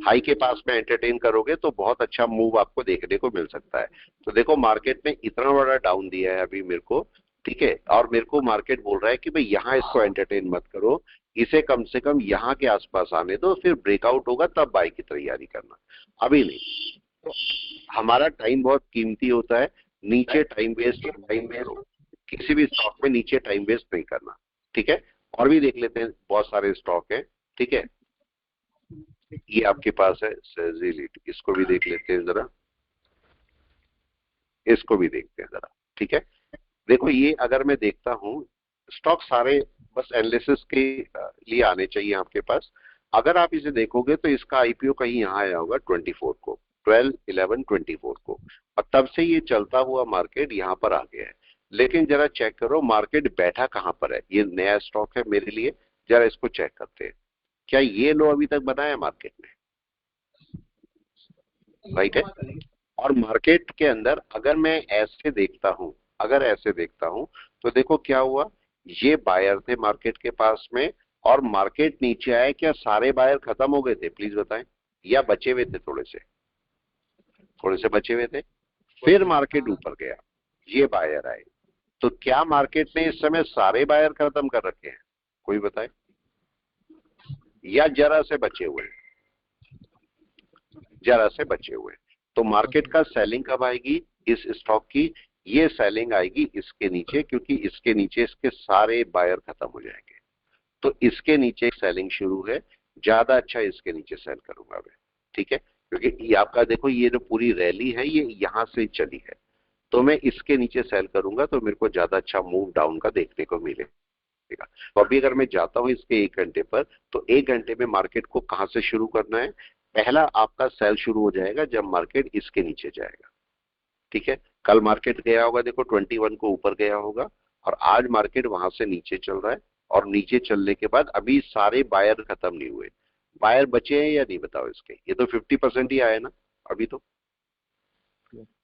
[SPEAKER 1] हाई के पास में एंटरटेन करोगे तो बहुत अच्छा मूव आपको देखने को मिल सकता है। तो देखो मार्केट ने इतना बड़ा डाउन दिया है अभी मेरे को, ठीक है, और मेरे को मार्केट बोल रहा है कि भाई यहाँ इसको एंटरटेन मत करो, इसे कम से कम यहाँ के आसपास आने दो, फिर ब्रेकआउट होगा तब बाय की तैयारी करना, अभी नहीं। तो हमारा टाइम बहुत कीमती होता है, नीचे टाइम वेस्ट किसी भी स्टॉक में नीचे टाइम वेस्ट नहीं करना, ठीक है। और भी देख लेते हैं, बहुत सारे स्टॉक है, ठीक है। ये आपके पास है सेजिलिटी, इसको भी देख लेते हैं जरा, इसको भी देखते हैं जरा, ठीक है। देखो ये अगर मैं देखता हूं स्टॉक सारे बस एनालिसिस के लिए आने चाहिए आपके पास। अगर आप इसे देखोगे तो इसका आईपीओ कहीं यहाँ आया होगा 24 को, 12/11/24 को, और तब से ये चलता हुआ मार्केट यहाँ पर आ गया है। लेकिन जरा चेक करो मार्केट बैठा कहाँ पर है, ये नया स्टॉक है मेरे लिए, जरा इसको चेक करते हैं। क्या ये लो अभी तक बनाया मार्केट ने? राइट है। और मार्केट के अंदर अगर मैं ऐसे देखता हूं, अगर ऐसे देखता हूं तो देखो क्या हुआ, ये बायर थे मार्केट के पास में और मार्केट नीचे आए, क्या सारे बायर खत्म हो गए थे? प्लीज बताएं, या बचे हुए थे? थोड़े से बचे हुए थे, फिर मार्केट ऊपर गया, ये बायर आए, तो क्या मार्केट ने इस समय सारे बायर खत्म कर रखे हैं? कोई बताए, या जरा से बचे हुए हैं? जरा से बचे हुए। तो मार्केट का सेलिंग कब आएगी इस स्टॉक की? ये सेलिंग आएगी इसके नीचे, क्योंकि इसके नीचे इसके सारे बायर खत्म हो जाएंगे, तो इसके नीचे सेलिंग शुरू है, ज्यादा अच्छा इसके नीचे सेल करूंगा मैं, ठीक है। क्योंकि ये आपका देखो ये जो पूरी रैली है ये यहां से चली है, तो मैं इसके नीचे सेल करूंगा तो मेरे को ज्यादा अच्छा मूव डाउन का देखने को मिलेगा। तो अभी अगर मैं जाता हूं इसके 1 घंटे पर, तो 1 घंटे में मार्केट को कहां से शुरू करना है? पहला आपका सेल शुरू हो जाएगा जब मार्केट इसके नीचे जाएगा, ठीक है। कल मार्केट गया होगा देखो 21 को ऊपर गया होगा, और आज मार्केट वहां से नीचे चल रहा है, और नीचे चलने के बाद अभी सारे बायर खत्म नहीं हुए, बायर बचे हैं या नहीं बताओ इसके? ये तो 50% ही आए ना अभी तो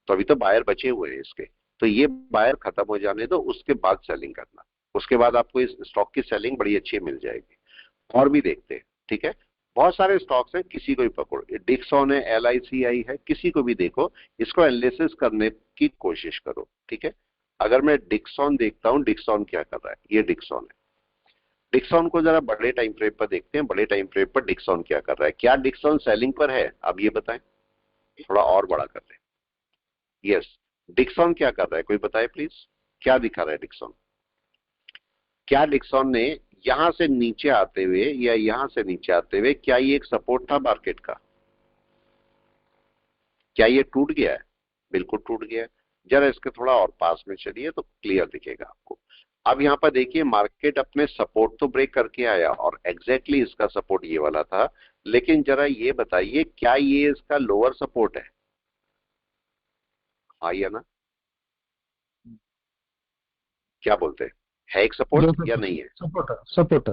[SPEAKER 1] अभी तो बायर बचे हुए हैं इसके, तो ये बायर खत्म हो जाने दो, उसके बाद सेलिंग करना, उसके बाद आपको इस स्टॉक की सेलिंग बड़ी अच्छी मिल जाएगी। और भी देखते हैं, ठीक है। बहुत सारे स्टॉक्स हैं, किसी को भी पकड़ो, डिक्सॉन है, LICI है, किसी को भी देखो, इसको एनालिसिस करने की कोशिश करो, ठीक है। अगर मैं डिक्सॉन देखता हूं, डिक्सॉन क्या कर रहा है, ये डिक्सॉन है। डिक्सॉन को जरा बड़े टाइम फ्रेम पर देखते हैं, बड़े टाइम फ्रेम पर डिक्सॉन क्या कर रहा है, क्या डिक्सॉन सेलिंग पर है? अब ये बताएं, थोड़ा और बड़ा कर लें। यस, डिक्सॉन क्या कर रहा है, कोई बताए प्लीज, क्या दिखा रहा है डिक्सॉन? क्या डिक्सॉन ने यहां से नीचे आते हुए या यहां से नीचे आते हुए, क्या ये एक सपोर्ट था मार्केट का? क्या ये टूट गया है? बिल्कुल टूट गया है। जरा इसके थोड़ा और पास में चलिए तो क्लियर दिखेगा आपको। अब यहां पर देखिए मार्केट अपने सपोर्ट तो ब्रेक करके आया, और एग्जैक्टली इसका सपोर्ट ये वाला था, लेकिन जरा ये बताइए क्या ये इसका लोअर सपोर्ट है? हाँ या ना, क्या बोलते हैं, है एक सपोर्ट या नहीं है?
[SPEAKER 2] सपोर्टर।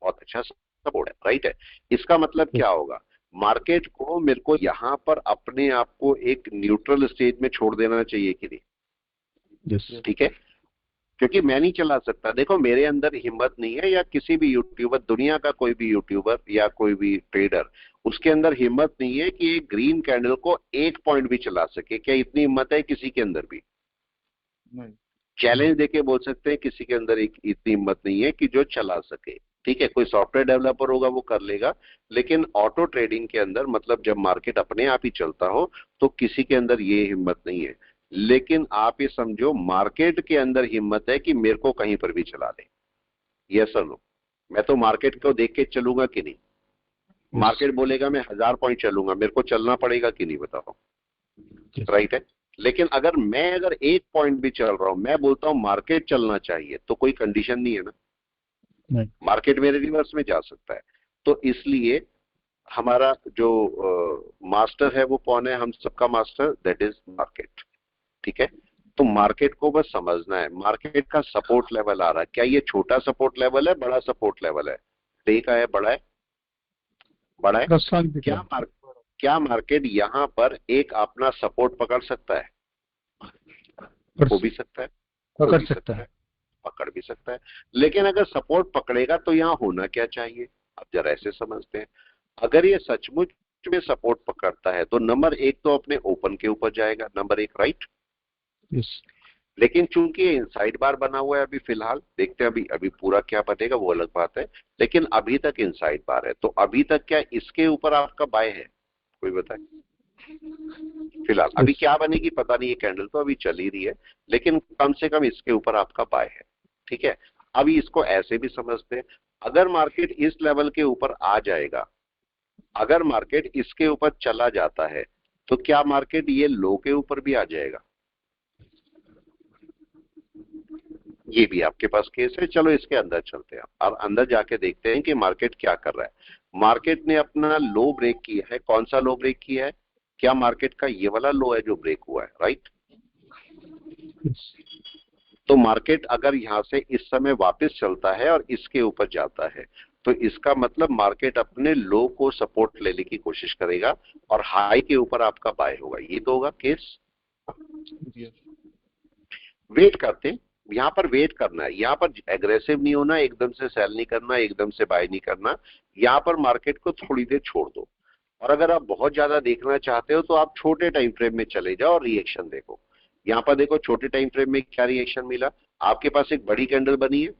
[SPEAKER 1] बहुत अच्छा सपोर्ट है, राइट है। इसका मतलब क्या होगा, मार्केट को मेरे को यहां पर अपने आप को एक न्यूट्रल स्टेज में छोड़ देना चाहिए कि नहीं?
[SPEAKER 2] यस।
[SPEAKER 1] ठीक है, क्योंकि मैं नहीं चला सकता, देखो मेरे अंदर हिम्मत नहीं है, या किसी भी यूट्यूबर, दुनिया का कोई भी यूट्यूबर या कोई भी ट्रेडर, उसके अंदर हिम्मत नहीं है कि एक ग्रीन कैंडल को 1 पॉइंट भी चला सके। क्या इतनी हिम्मत है किसी के अंदर भी?
[SPEAKER 4] नहीं।
[SPEAKER 1] चैलेंज देके बोल सकते हैं किसी के अंदर एक इतनी हिम्मत नहीं है कि जो चला सके, ठीक है। कोई सॉफ्टवेयर डेवलपर होगा वो कर लेगा, लेकिन ऑटो ट्रेडिंग के अंदर, मतलब जब मार्केट अपने आप ही चलता हो, तो किसी के अंदर ये हिम्मत नहीं है। लेकिन आप ये समझो मार्केट के अंदर हिम्मत है कि मेरे को कहीं पर भी चला दे। यस और नो? मैं तो मार्केट को देख के चलूंगा कि नहीं? मार्केट बोलेगा मैं 1000 पॉइंट चलूंगा, मेरे को चलना पड़ेगा कि नहीं बताओ? राइट है। लेकिन अगर 1 पॉइंट भी चल रहा हूं, मैं बोलता हूं मार्केट चलना चाहिए, तो कोई कंडीशन नहीं है ना,
[SPEAKER 2] नहीं।
[SPEAKER 1] मार्केट मेरे रिवर्स में जा सकता है। तो इसलिए हमारा जो मास्टर है वो कौन है? हम सबका मास्टर, दैट इज मार्केट, ठीक है। तो मार्केट को बस समझना है, मार्केट का सपोर्ट लेवल आ रहा है, क्या ये छोटा सपोर्ट लेवल है, बड़ा सपोर्ट लेवल है? देखा है, बड़ा है, बड़ा है। क्या क्या मार्केट यहाँ पर एक अपना सपोर्ट पकड़ सकता है? हो भी सकता है, हो
[SPEAKER 2] पकड़
[SPEAKER 1] भी
[SPEAKER 2] सकता है।
[SPEAKER 1] पकड़ भी सकता है। लेकिन अगर सपोर्ट पकड़ेगा तो यहाँ होना क्या चाहिए? अब जरा ऐसे समझते हैं, अगर ये सचमुच में सपोर्ट पकड़ता है तो नंबर एक तो अपने ओपन के ऊपर जाएगा, नंबर एक, राइट।
[SPEAKER 2] यस
[SPEAKER 1] लेकिन चूंकि ये इनसाइड बार बना हुआ है अभी फिलहाल, देखते हैं अभी अभी पूरा क्या बनेगा वो अलग बात है, लेकिन अभी तक इनसाइड बार है। तो अभी तक क्या इसके ऊपर आपका बाय है? कोई बताए फिलहाल अभी
[SPEAKER 2] यस
[SPEAKER 1] क्या बनेगी पता नहीं, ये कैंडल तो अभी चल ही रही है, लेकिन कम से कम इसके ऊपर आपका बाय है। ठीक है, अभी इसको ऐसे भी समझते हैं, अगर मार्केट इस लेवल के ऊपर आ जाएगा, अगर मार्केट इसके ऊपर चला जाता है तो क्या मार्केट ये लो के ऊपर भी आ जाएगा? ये भी आपके पास केस है। चलो इसके अंदर चलते हैं और अंदर जाके देखते हैं कि मार्केट क्या कर रहा है। मार्केट ने अपना लो ब्रेक किया है। कौन सा लो ब्रेक किया है? क्या मार्केट का ये वाला लो है जो ब्रेक हुआ है, राइट।
[SPEAKER 2] यस
[SPEAKER 1] तो मार्केट अगर यहां से इस समय वापस चलता है और इसके ऊपर जाता है तो इसका मतलब मार्केट अपने लो को सपोर्ट लेने की कोशिश करेगा और हाई के ऊपर आपका बाय होगा। ये तो होगा केस।
[SPEAKER 4] yes,
[SPEAKER 1] वेट करते हैं, यहाँ पर वेट करना है, यहाँ पर एग्रेसिव नहीं होना, एकदम से सेल नहीं करना, एकदम से बाय नहीं करना। यहाँ पर मार्केट को थोड़ी देर छोड़ दो, और अगर आप बहुत ज्यादा देखना चाहते हो तो आप छोटे टाइम फ्रेम में चले जाओ और रिएक्शन देखो। यहाँ पर देखो छोटे टाइम फ्रेम में क्या रिएक्शन मिला। आपके पास एक बड़ी कैंडल बनी है,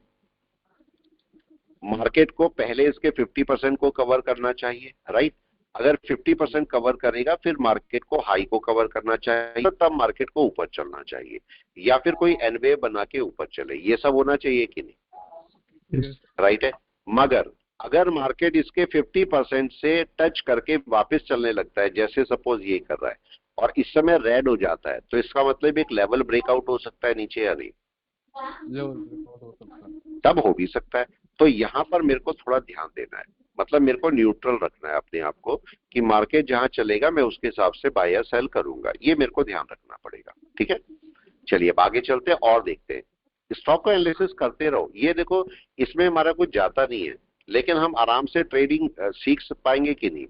[SPEAKER 1] मार्केट को पहले इसके 50% को कवर करना चाहिए, राइट। अगर 50% कवर करेगा फिर मार्केट को हाई को कवर करना चाहिए, तब मार्केट को ऊपर चलना चाहिए, या फिर कोई एनवे बना के ऊपर चले। ये सब होना चाहिए कि नहीं?
[SPEAKER 2] यस
[SPEAKER 1] राइट है। मगर अगर मार्केट इसके 50% से टच करके वापस चलने लगता है, जैसे सपोज ये कर रहा है, और इस समय रेड हो जाता है, तो इसका मतलब एक लेवल ब्रेकआउट हो सकता है नीचे या नहीं?
[SPEAKER 4] लेवल ब्रेकआउट हो सकता है।
[SPEAKER 1] तब हो भी सकता है। तो यहां पर मेरे को थोड़ा ध्यान देना है, मतलब मेरे को न्यूट्रल रखना है अपने आप को कि मार्केट जहां चलेगा मैं उसके हिसाब से बाय या सेल करूंगा। ये मेरे को ध्यान रखना पड़ेगा। ठीक है, चलिए अब आगे चलते हैं और देखते हैं। स्टॉक को एनालिसिस करते रहो। ये देखो इसमें हमारा कुछ जाता नहीं है, लेकिन हम आराम से ट्रेडिंग सीख पाएंगे कि नहीं?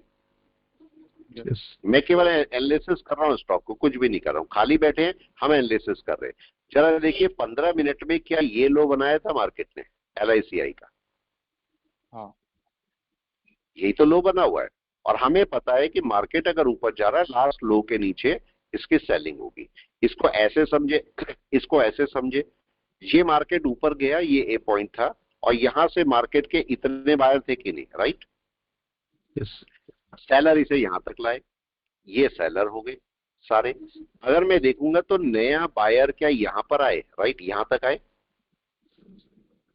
[SPEAKER 2] यस
[SPEAKER 1] मैं केवल एनालिसिस कर रहा हूँ, स्टॉक को कुछ भी नहीं कर रहा हूँ, खाली बैठे हैं हम एनालिसिस कर रहे हैं। चलो देखिए 15 मिनट में क्या ये लो बनाया था मार्केट ने LICI का?
[SPEAKER 4] हाँ
[SPEAKER 1] यही तो लो बना हुआ है, और हमें पता है कि मार्केट अगर ऊपर जा रहा है लास्ट लो के नीचे इसकी सेलिंग होगी। इसको ऐसे समझे, इसको ऐसे समझे, ये मार्केट ऊपर गया, ये ए पॉइंट था, और यहां से मार्केट के इतने बायर थे कि नहीं, राइट।
[SPEAKER 2] यस
[SPEAKER 1] सेलर इसे यहां तक लाए, ये सेलर हो गए सारे। अगर मैं देखूंगा तो नया बायर क्या यहां पर आए, राइट, यहां तक आए।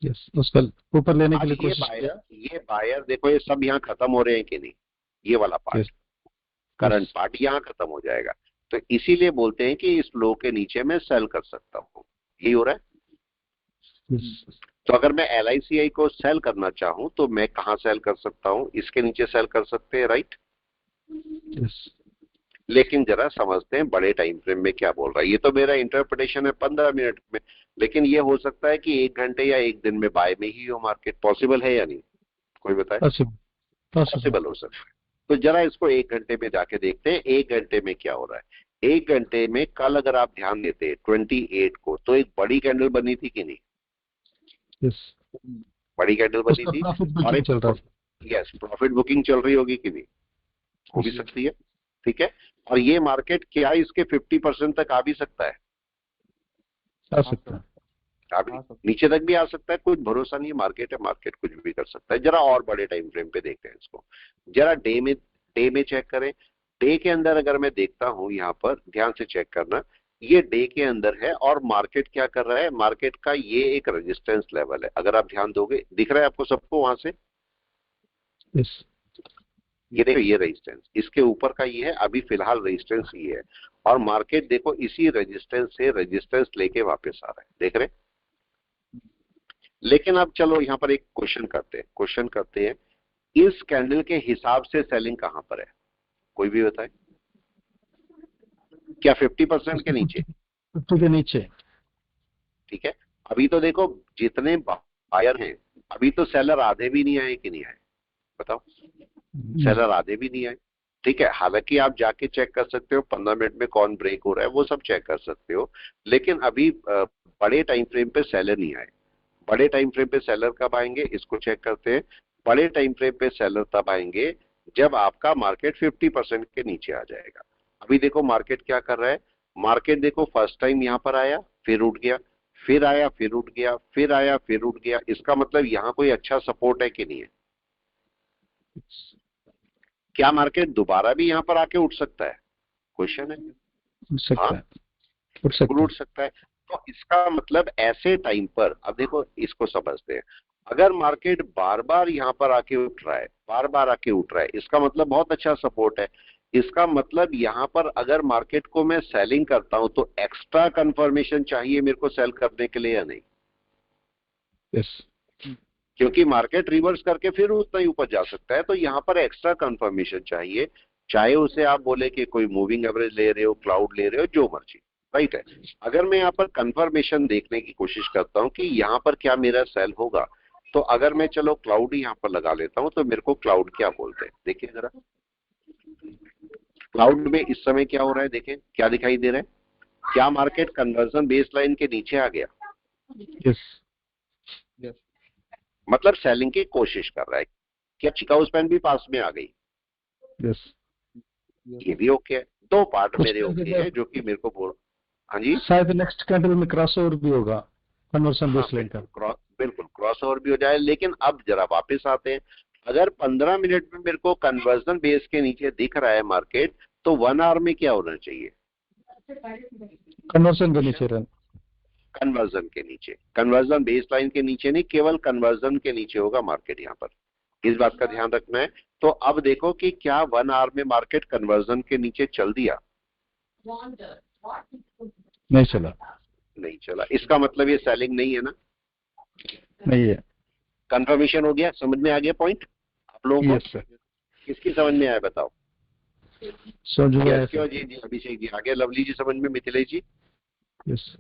[SPEAKER 2] यस उसका ऊपर लेने के
[SPEAKER 1] अब
[SPEAKER 2] लिए कोशिश किया।
[SPEAKER 1] ये बायर देखो ये सब यहाँ खत्म हो रहे हैं कि नहीं? ये वाला part,
[SPEAKER 2] yes
[SPEAKER 1] current
[SPEAKER 2] yes
[SPEAKER 1] part यहाँ खत्म हो जाएगा। तो इसीलिए बोलते हैं कि इस लो के नीचे मैं सेल कर सकता हूँ। यही हो रहा है।
[SPEAKER 2] यस
[SPEAKER 1] तो अगर मैं LICI को सेल करना चाहूं तो मैं कहां सेल कर सकता हूं? इसके नीचे सेल कर सकते हैं, राइट।
[SPEAKER 2] यस
[SPEAKER 1] लेकिन जरा समझते हैं बड़े टाइम फ्रेम में क्या बोल रहा है। ये तो मेरा इंटरप्रिटेशन है 15 मिनट में, लेकिन ये हो सकता है कि 1 घंटे या 1 दिन में बाय में ही हो मार्केट। पॉसिबल है या नहीं? कोई बताए।
[SPEAKER 2] पॉसिबल पॉसिबल
[SPEAKER 1] पॉसिबल हो सकता है। तो जरा इसको 1 घंटे में जाके देखते हैं 1 घंटे में क्या हो रहा है। 1 घंटे में कल अगर आप ध्यान देते 28 को, तो एक बड़ी कैंडल बनी थी कि नहीं?
[SPEAKER 2] यस
[SPEAKER 1] बड़ी कैंडल बनी
[SPEAKER 2] उसका
[SPEAKER 1] थी,
[SPEAKER 2] प्रॉफिट
[SPEAKER 1] और
[SPEAKER 2] बुकिंग
[SPEAKER 1] एक
[SPEAKER 2] चल रहा
[SPEAKER 1] यस प्रॉफिट बुकिंग चल रही होगी कि नहीं? हो भी
[SPEAKER 2] Yes.
[SPEAKER 1] सकती है। ठीक है, और ये मार्केट क्या इसके 50% तक आ भी सकता है?
[SPEAKER 2] आ सकता है।
[SPEAKER 1] अभी नीचे तक भी आ सकता है, कुछ भरोसा नहीं है। मार्केट है, मार्केट कुछ भी कर सकता है। जरा और बड़े टाइम फ्रेम पे देखते हैं इसको। जरा डे में चेक करें। डे के अंदर अगर मैं देखता हूं, यहाँ पर ध्यान से चेक करना, ये डे के अंदर है और मार्केट क्या कर रहा है, मार्केट का ये एक रेजिस्टेंस लेवल है। अगर आप ध्यान दोगे, दिख रहा है आपको सबको वहां से?
[SPEAKER 2] यस
[SPEAKER 1] ये देखो ये रेजिस्टेंस, इसके ऊपर का ये है, अभी फिलहाल रेजिस्टेंस ये है, और मार्केट देखो इसी रेजिस्टेंस से रेजिस्टेंस लेके वापस आ रहा है, देख रहे हैं। लेकिन अब चलो यहाँ पर एक क्वेश्चन करते हैं, इस कैंडल के हिसाब से सेलिंग कहां पर है? कोई भी बताए। क्या 50% के नीचे?
[SPEAKER 2] 50 के नीचे।
[SPEAKER 1] ठीक है, अभी तो देखो जितने बायर हैं, अभी तो सेलर आधे भी नहीं आए कि नहीं आए? बताओ, सेलर आधे भी नहीं आए। ठीक है, हालांकि आप जाके चेक कर सकते हो 15 मिनट में कौन ब्रेक हो रहा है, वो सब चेक कर सकते हो, लेकिन अभी बड़े टाइम फ्रेम पे सेलर नहीं आए। बड़े टाइम फ्रेम पे सेलर कब आएंगे, इसको चेक करते हैं। बड़े टाइम फ्रेम पे सेलर तब आएंगे जब आपका मार्केट 50% के नीचे आ जाएगा। अभी देखो मार्केट क्या कर रहा है, मार्केट देखो फर्स्ट टाइम यहाँ पर आया, फिर उठ गया, फिर आया, फिर उठ गया, फिर आया, फिर उठ गया। इसका मतलब यहाँ कोई अच्छा सपोर्ट है कि नहीं है? क्या मार्केट दोबारा भी यहाँ पर आके उठ सकता है? क्वेश्चन है।
[SPEAKER 2] उठ सकता
[SPEAKER 1] हाँ,
[SPEAKER 2] है, उठ सकता
[SPEAKER 1] उठ सकता है। तो इसका मतलब ऐसे टाइम पर, अब देखो इसको समझते हैं, अगर मार्केट बार बार यहाँ पर आके उठ रहा है, बार बार आके उठ रहा है, इसका मतलब बहुत अच्छा सपोर्ट है। इसका मतलब यहाँ पर अगर मार्केट को मैं सेलिंग करता हूं तो एक्स्ट्रा कंफर्मेशन चाहिए मेरे को सेल करने के लिए या नहीं?
[SPEAKER 2] है। यस,
[SPEAKER 1] क्योंकि मार्केट रिवर्स करके फिर उतना ही ऊपर जा सकता है, तो यहाँ पर एक्स्ट्रा कंफर्मेशन चाहिए। चाहे उसे आप बोले कि कोई मूविंग एवरेज ले रहे हो, क्लाउड ले रहे हो, जो मर्जी, राइट है। अगर मैं यहाँ पर कंफर्मेशन देखने की कोशिश करता हूँ कि यहाँ पर क्या मेरा सेल होगा, तो अगर मैं चलो क्लाउड यहाँ पर लगा लेता हूँ, तो मेरे को क्लाउड क्या बोलते हैं देखिए जरा। क्लाउड में इस समय क्या हो रहा है, देखें क्या दिखाई दे रहा है। क्या मार्केट कन्वर्जन बेस लाइन के नीचे आ गया?
[SPEAKER 2] यस,
[SPEAKER 4] यस,
[SPEAKER 1] मतलब सेलिंग की कोशिश कर रहा है। क्या चिकागो स्पैन भी पास में आ गई?
[SPEAKER 2] यस।
[SPEAKER 1] ये भी ओके है। दो पार्ट
[SPEAKER 2] कुछ
[SPEAKER 1] मेरे
[SPEAKER 2] टाइम के
[SPEAKER 1] ओके
[SPEAKER 2] बाद
[SPEAKER 1] हैं जो कि मेरे को बोल। हाँ जी,
[SPEAKER 2] शायद नेक्स्ट कैंडल में क्रॉस ओवर भी होगा कन्वर्सन
[SPEAKER 1] हाँ
[SPEAKER 2] बेस लाइन का।
[SPEAKER 1] बिल्कुल क्रॉस ओवर भी हो जाए। लेकिन अब जरा वापस आते हैं, अगर 15 मिनट में मेरे को कन्वर्जन बेस के नीचे दिख रहा है मार्केट, तो 1 आवर में क्या होना चाहिए?
[SPEAKER 2] कन्वर्सन के नीचे रन।
[SPEAKER 1] कन्वर्जन के नीचे, कन्वर्जन बेस लाइन के नीचे नहीं, केवल कन्वर्जन के नीचे होगा मार्केट यहाँ पर। इस बात का ध्यान रखना है। तो अब देखो कि क्या 1 आवर में मार्केट कन्वर्जन के नीचे चल दिया?
[SPEAKER 2] नहीं चला।
[SPEAKER 1] नहीं चला। इसका मतलब ये सेलिंग नहीं है ना?
[SPEAKER 2] नहीं है।
[SPEAKER 1] कंफर्मेशन हो गया, समझ में आ गया पॉइंट आप लोगों को?
[SPEAKER 2] यस सर,
[SPEAKER 1] किसकी समझ में आया बताओ?
[SPEAKER 2] समझ में आया
[SPEAKER 1] यस क्यों
[SPEAKER 2] सर।
[SPEAKER 1] जी, अभिषेक जी आ गया, लवली जी समझ में, मिथिलेश जी?
[SPEAKER 2] यस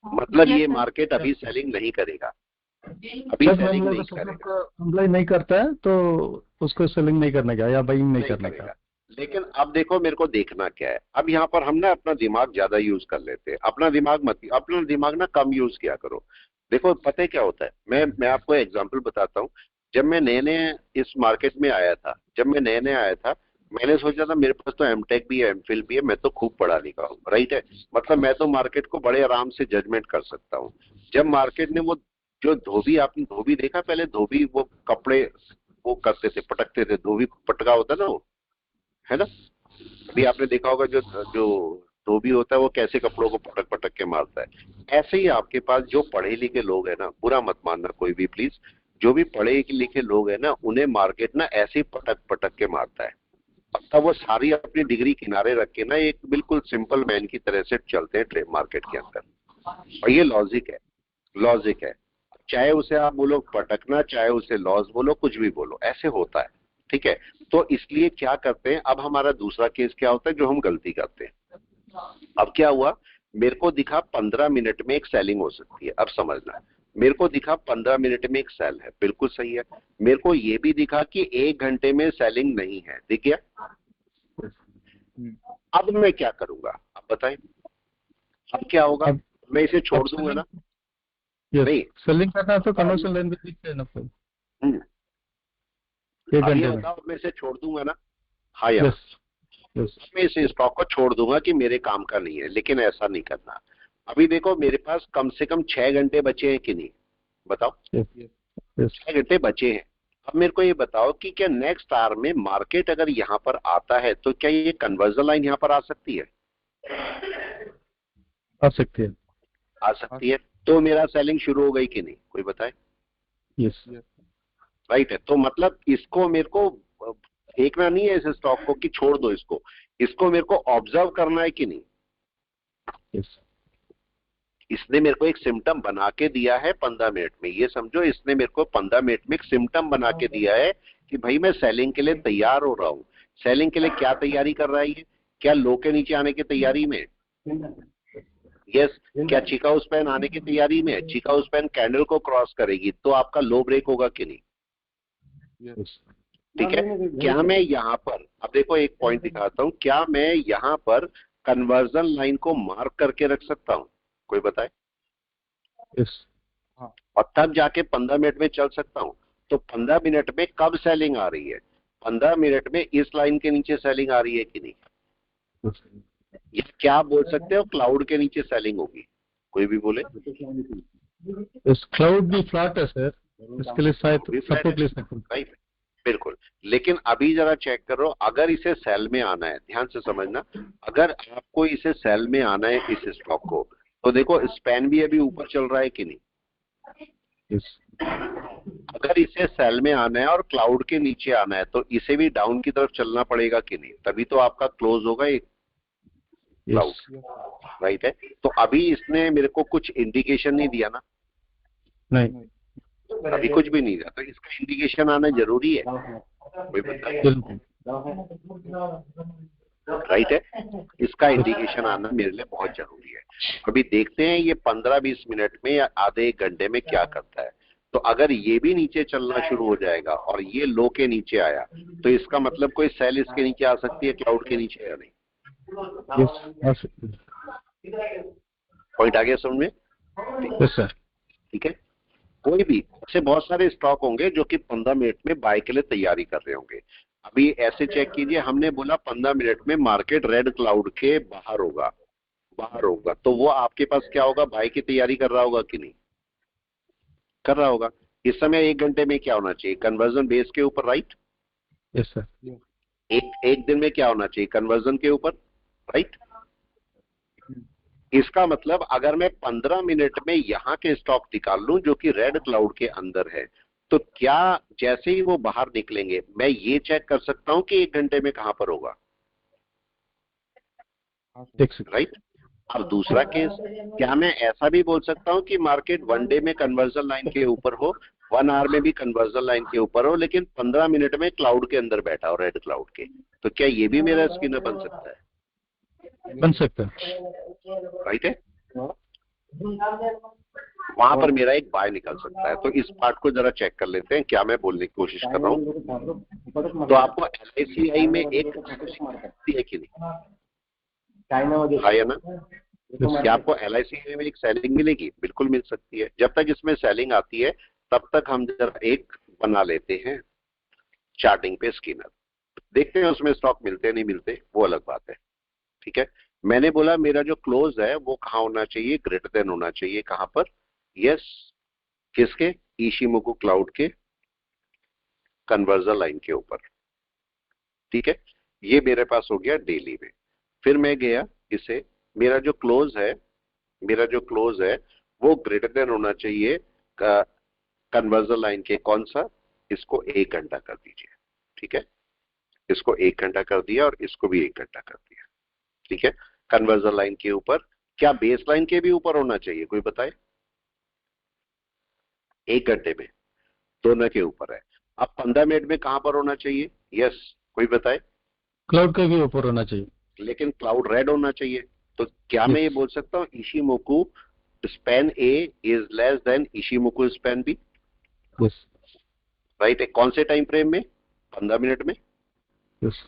[SPEAKER 1] मतलब ये मार्केट अभी सेलिंग नहीं करेगा, अभी
[SPEAKER 2] जब
[SPEAKER 1] सेलिंग
[SPEAKER 2] एम्प्लॉय
[SPEAKER 1] नहीं
[SPEAKER 2] को
[SPEAKER 1] करेगा,
[SPEAKER 2] सपोर्ट अप्लाई नहीं करता है तो उसको सेलिंग नहीं करने का या बाइंग नहीं
[SPEAKER 1] नहीं
[SPEAKER 2] करने का।
[SPEAKER 1] करेगा। लेकिन अब देखो मेरे को देखना क्या है, अब यहाँ पर हम ना अपना दिमाग ज्यादा यूज कर लेते हैं। अपना दिमाग ना कम यूज किया करो। देखो पता है क्या होता है, मैं आपको एग्जांपल बताता हूँ। जब मैं नए नए इस मार्केट में आया था, जब मैं नए नए आया था, मैंने सोचा था मेरे पास तो एमटेक भी है, एमफिल भी है, मैं तो खूब पढ़ा लिखा हूँ, राइट है। मतलब मैं तो मार्केट को बड़े आराम से जजमेंट कर सकता हूँ। जब मार्केट ने वो जो धोबी, आपने धोबी देखा पहले, धोबी वो कपड़े वो करते थे, पटकते थे, धोबी पटका होता ना वो, है ना? अभी आपने देखा होगा जो जो धोबी होता है वो कैसे कपड़ों को पटक पटक के मारता है। ऐसे ही आपके पास जो पढ़े लिखे लोग हैं ना, बुरा मत मानना कोई भी प्लीज, जो भी पढ़े लिखे लोग हैं ना, उन्हें मार्केट ना ऐसे ही पटक पटक के मारता है। तब वो सारी अपनी डिग्री किनारे रख के ना एक बिल्कुल सिंपल मैन की तरह से चलते हैं ट्रेड मार्केट के अंदर। और ये लॉजिक है, लॉजिक है। चाहे उसे आप बोलो पटकना, चाहे उसे लॉस बोलो, कुछ भी बोलो, ऐसे होता है। ठीक है, तो इसलिए क्या करते हैं, अब हमारा दूसरा केस क्या होता है जो हम गलती करते हैं। अब क्या हुआ, मेरे को दिखा 15 मिनट में एक सेलिंग हो सकती है। अब समझना, मेरे को दिखा 15 मिनट में एक सेल है, बिल्कुल सही है। मेरे को ये भी दिखा कि 1 घंटे में सेलिंग नहीं है, दिख गया। अब मैं क्या करूंगा, आप बताएं, अब क्या होगा?
[SPEAKER 2] अब
[SPEAKER 1] मैं इसे छोड़
[SPEAKER 2] अब
[SPEAKER 1] दूंगा ना?
[SPEAKER 2] यस,
[SPEAKER 1] नहीं,
[SPEAKER 2] सेलिंग करना है तो कन्वर्सन लाइन भी दिखते है ना फिर
[SPEAKER 1] हम्म,
[SPEAKER 2] 1
[SPEAKER 1] अब ये
[SPEAKER 2] घंटे में।
[SPEAKER 1] बताओ, मैं इसे छोड़ दूंगा ना? हाँ या ना?
[SPEAKER 2] Yes yes.
[SPEAKER 1] मैं इस स्टॉक को छोड़ दूंगा कि मेरे काम का नहीं है, लेकिन ऐसा नहीं करना। अभी देखो मेरे पास कम से कम 6 घंटे बचे हैं कि नहीं, बताओ।
[SPEAKER 2] Yes yes.
[SPEAKER 1] 6 घंटे बचे हैं। अब मेरे को ये बताओ कि क्या नेक्स्ट आवर में मार्केट अगर यहाँ पर आता है तो क्या ये कन्वर्जन लाइन यहाँ पर आ सकती है?
[SPEAKER 2] आ सकती है।
[SPEAKER 1] आ सकती है। तो मेरा सेलिंग शुरू हो गई कि नहीं, कोई बताए?
[SPEAKER 2] यस
[SPEAKER 1] राइट है। तो मतलब इसको मेरे को देखना नहीं है इस स्टॉक को कि छोड़ दो इसको, इसको मेरे को ऑब्जर्व करना है कि नहीं।
[SPEAKER 2] यस।
[SPEAKER 1] इसने मेरे को एक सिम्टम बना के दिया है 15 मिनट में, ये समझो इसने मेरे को 15 मिनट में एक सिम्टम बना के दिया है कि भाई मैं सेलिंग के लिए तैयार हो रहा हूँ। सेलिंग के लिए क्या तैयारी कर रहा है ये? क्या लो के नीचे आने की तैयारी में? यस। क्या चिकागो स्पैन आने की तैयारी में? चिकागो स्पैन कैंडल को क्रॉस करेगी तो आपका लो ब्रेक होगा कि नहीं?
[SPEAKER 2] यस
[SPEAKER 1] ठीक है। क्या मैं यहाँ पर, अब देखो एक पॉइंट दिखाता हूँ, क्या मैं यहाँ पर कन्वर्जन लाइन को मार्क करके रख सकता हूँ? कोई बताए?
[SPEAKER 2] यस
[SPEAKER 1] और तब जाके 15 मिनट में चल सकता हूँ। तो 15 मिनट में कब सेलिंग आ रही है? 15 मिनट में इस लाइन के नीचे सेलिंग आ रही है कि नहीं? या क्या आप बोल सकते हो क्लाउड के नीचे सेलिंग होगी? कोई भी बोले।
[SPEAKER 2] यस क्लाउड भी फ्लैट है सर, इसके लिए शायद
[SPEAKER 1] भी flat
[SPEAKER 2] सपोर्ट
[SPEAKER 1] है,
[SPEAKER 2] ले सकते हैं।
[SPEAKER 1] राइट, बिल्कुल। लेकिन अभी जरा चेक करो, अगर इसे सेल में आना है, ध्यान से समझना, अगर आपको इसे सेल में आना है इस स्टॉक को, तो देखो स्पैन भी अभी ऊपर चल रहा है कि नहीं?
[SPEAKER 2] यस
[SPEAKER 1] अगर इसे सेल में आना है और क्लाउड के नीचे आना है, तो इसे भी डाउन की तरफ चलना पड़ेगा कि नहीं? तभी तो आपका क्लोज होगा एक क्लाउड,
[SPEAKER 2] यस
[SPEAKER 1] राइट है। तो अभी इसने मेरे को कुछ इंडिकेशन नहीं दिया ना,
[SPEAKER 2] नहीं
[SPEAKER 1] अभी कुछ भी नहीं दिया, तो इसका इंडिकेशन आना जरूरी है। कोई बताए?
[SPEAKER 2] बिल्कुल
[SPEAKER 1] राइट है, इसका इंडिकेशन आना मेरे लिए बहुत जरूरी है। अभी देखते हैं ये 15-20 मिनट में या आधे एक घंटे में क्या करता है। तो अगर ये भी नीचे चलना शुरू हो जाएगा और ये लो के नीचे आया, तो इसका मतलब कोई सेल इसके नीचे आ सकती है क्लाउड के नीचे या नहीं?
[SPEAKER 2] यस
[SPEAKER 1] पॉइंट आ गया समझ में?
[SPEAKER 2] यस सर
[SPEAKER 1] ठीक है। कोई भी ऐसे बहुत सारे स्टॉक होंगे जो कि 15 मिनट में बाय के लिए तैयारी कर रहे होंगे। अभी ऐसे चेक कीजिए, हमने बोला 15 मिनट में मार्केट रेड क्लाउड के बाहर होगा, तो वो आपके पास क्या होगा? बाय की तैयारी कर रहा होगा कि नहीं कर रहा होगा? इस समय 1 घंटे में क्या होना चाहिए? कन्वर्जन बेस के ऊपर, राइट।
[SPEAKER 2] यस सर
[SPEAKER 1] एक दिन में क्या होना चाहिए? कन्वर्जन के ऊपर, राइट। इसका मतलब अगर मैं 15 मिनट में यहां के स्टॉक निकाल लूं जो कि रेड क्लाउड के अंदर है, तो क्या जैसे ही वो बाहर निकलेंगे मैं ये चेक कर सकता हूं कि 1 घंटे में कहां पर होगा? राइट। अब दूसरा केस, क्या मैं ऐसा भी बोल सकता हूं कि मार्केट 1 डे में कन्वर्जन लाइन के ऊपर हो, 1 आवर में भी कन्वर्जन लाइन के ऊपर हो, लेकिन 15 मिनट में क्लाउड के अंदर बैठा हो, रेड क्लाउड के? तो क्या ये भी मेरा स्किनर बन सकता है?
[SPEAKER 2] बन सकता है।
[SPEAKER 1] राइट है, वहां पर मेरा एक बाय निकल सकता है। तो इस पार्ट को जरा चेक कर लेते हैं, क्या मैं बोलने की कोशिश कर रहा हूं। तो आपको LICI में एक है कि नहीं? है ना? क्या आपको LICI में एक सेलिंग मिलेगी? बिल्कुल मिल सकती है। जब तक इसमें सेलिंग आती है तब तक हम जरा एक बना लेते हैं चार्टिंग पे स्किनर, देखते हैं उसमें स्टॉक मिलते नहीं मिलते, वो अलग बात है। ठीक है। मैंने बोला मेरा जो क्लोज है वो कहां होना चाहिए? ग्रेटर देन होना चाहिए। कहां पर? यस, किसके? इशिमोको क्लाउड के कन्वर्जन लाइन के ऊपर। ठीक है, ये मेरे पास हो गया डेली में। फिर मैं गया इसे, मेरा जो क्लोज है वो ग्रेटर देन होना चाहिए कन्वर्जन लाइन के। कौन सा? इसको 1 घंटा कर दीजिए। ठीक है, इसको 1 घंटा कर दिया और इसको भी 1 घंटा कर दिया। ठीक है, कन्वर्जन लाइन के ऊपर। क्या बेस लाइन के भी ऊपर होना चाहिए? कोई बताए? 1 घंटे में दोनों के ऊपर है। अब 15 मिनट में कहां पर होना चाहिए? यस, कोई बताए?
[SPEAKER 2] क्लाउड का भी ऊपर होना चाहिए।
[SPEAKER 1] लेकिन क्लाउड रेड होना चाहिए। तो क्या मैं ये बोल सकता हूँ Ichimoku span A is less than Ichimoku span B?
[SPEAKER 2] Yes
[SPEAKER 1] right है। कौन से टाइम फ्रेम में? 15 मिनट में।
[SPEAKER 2] यस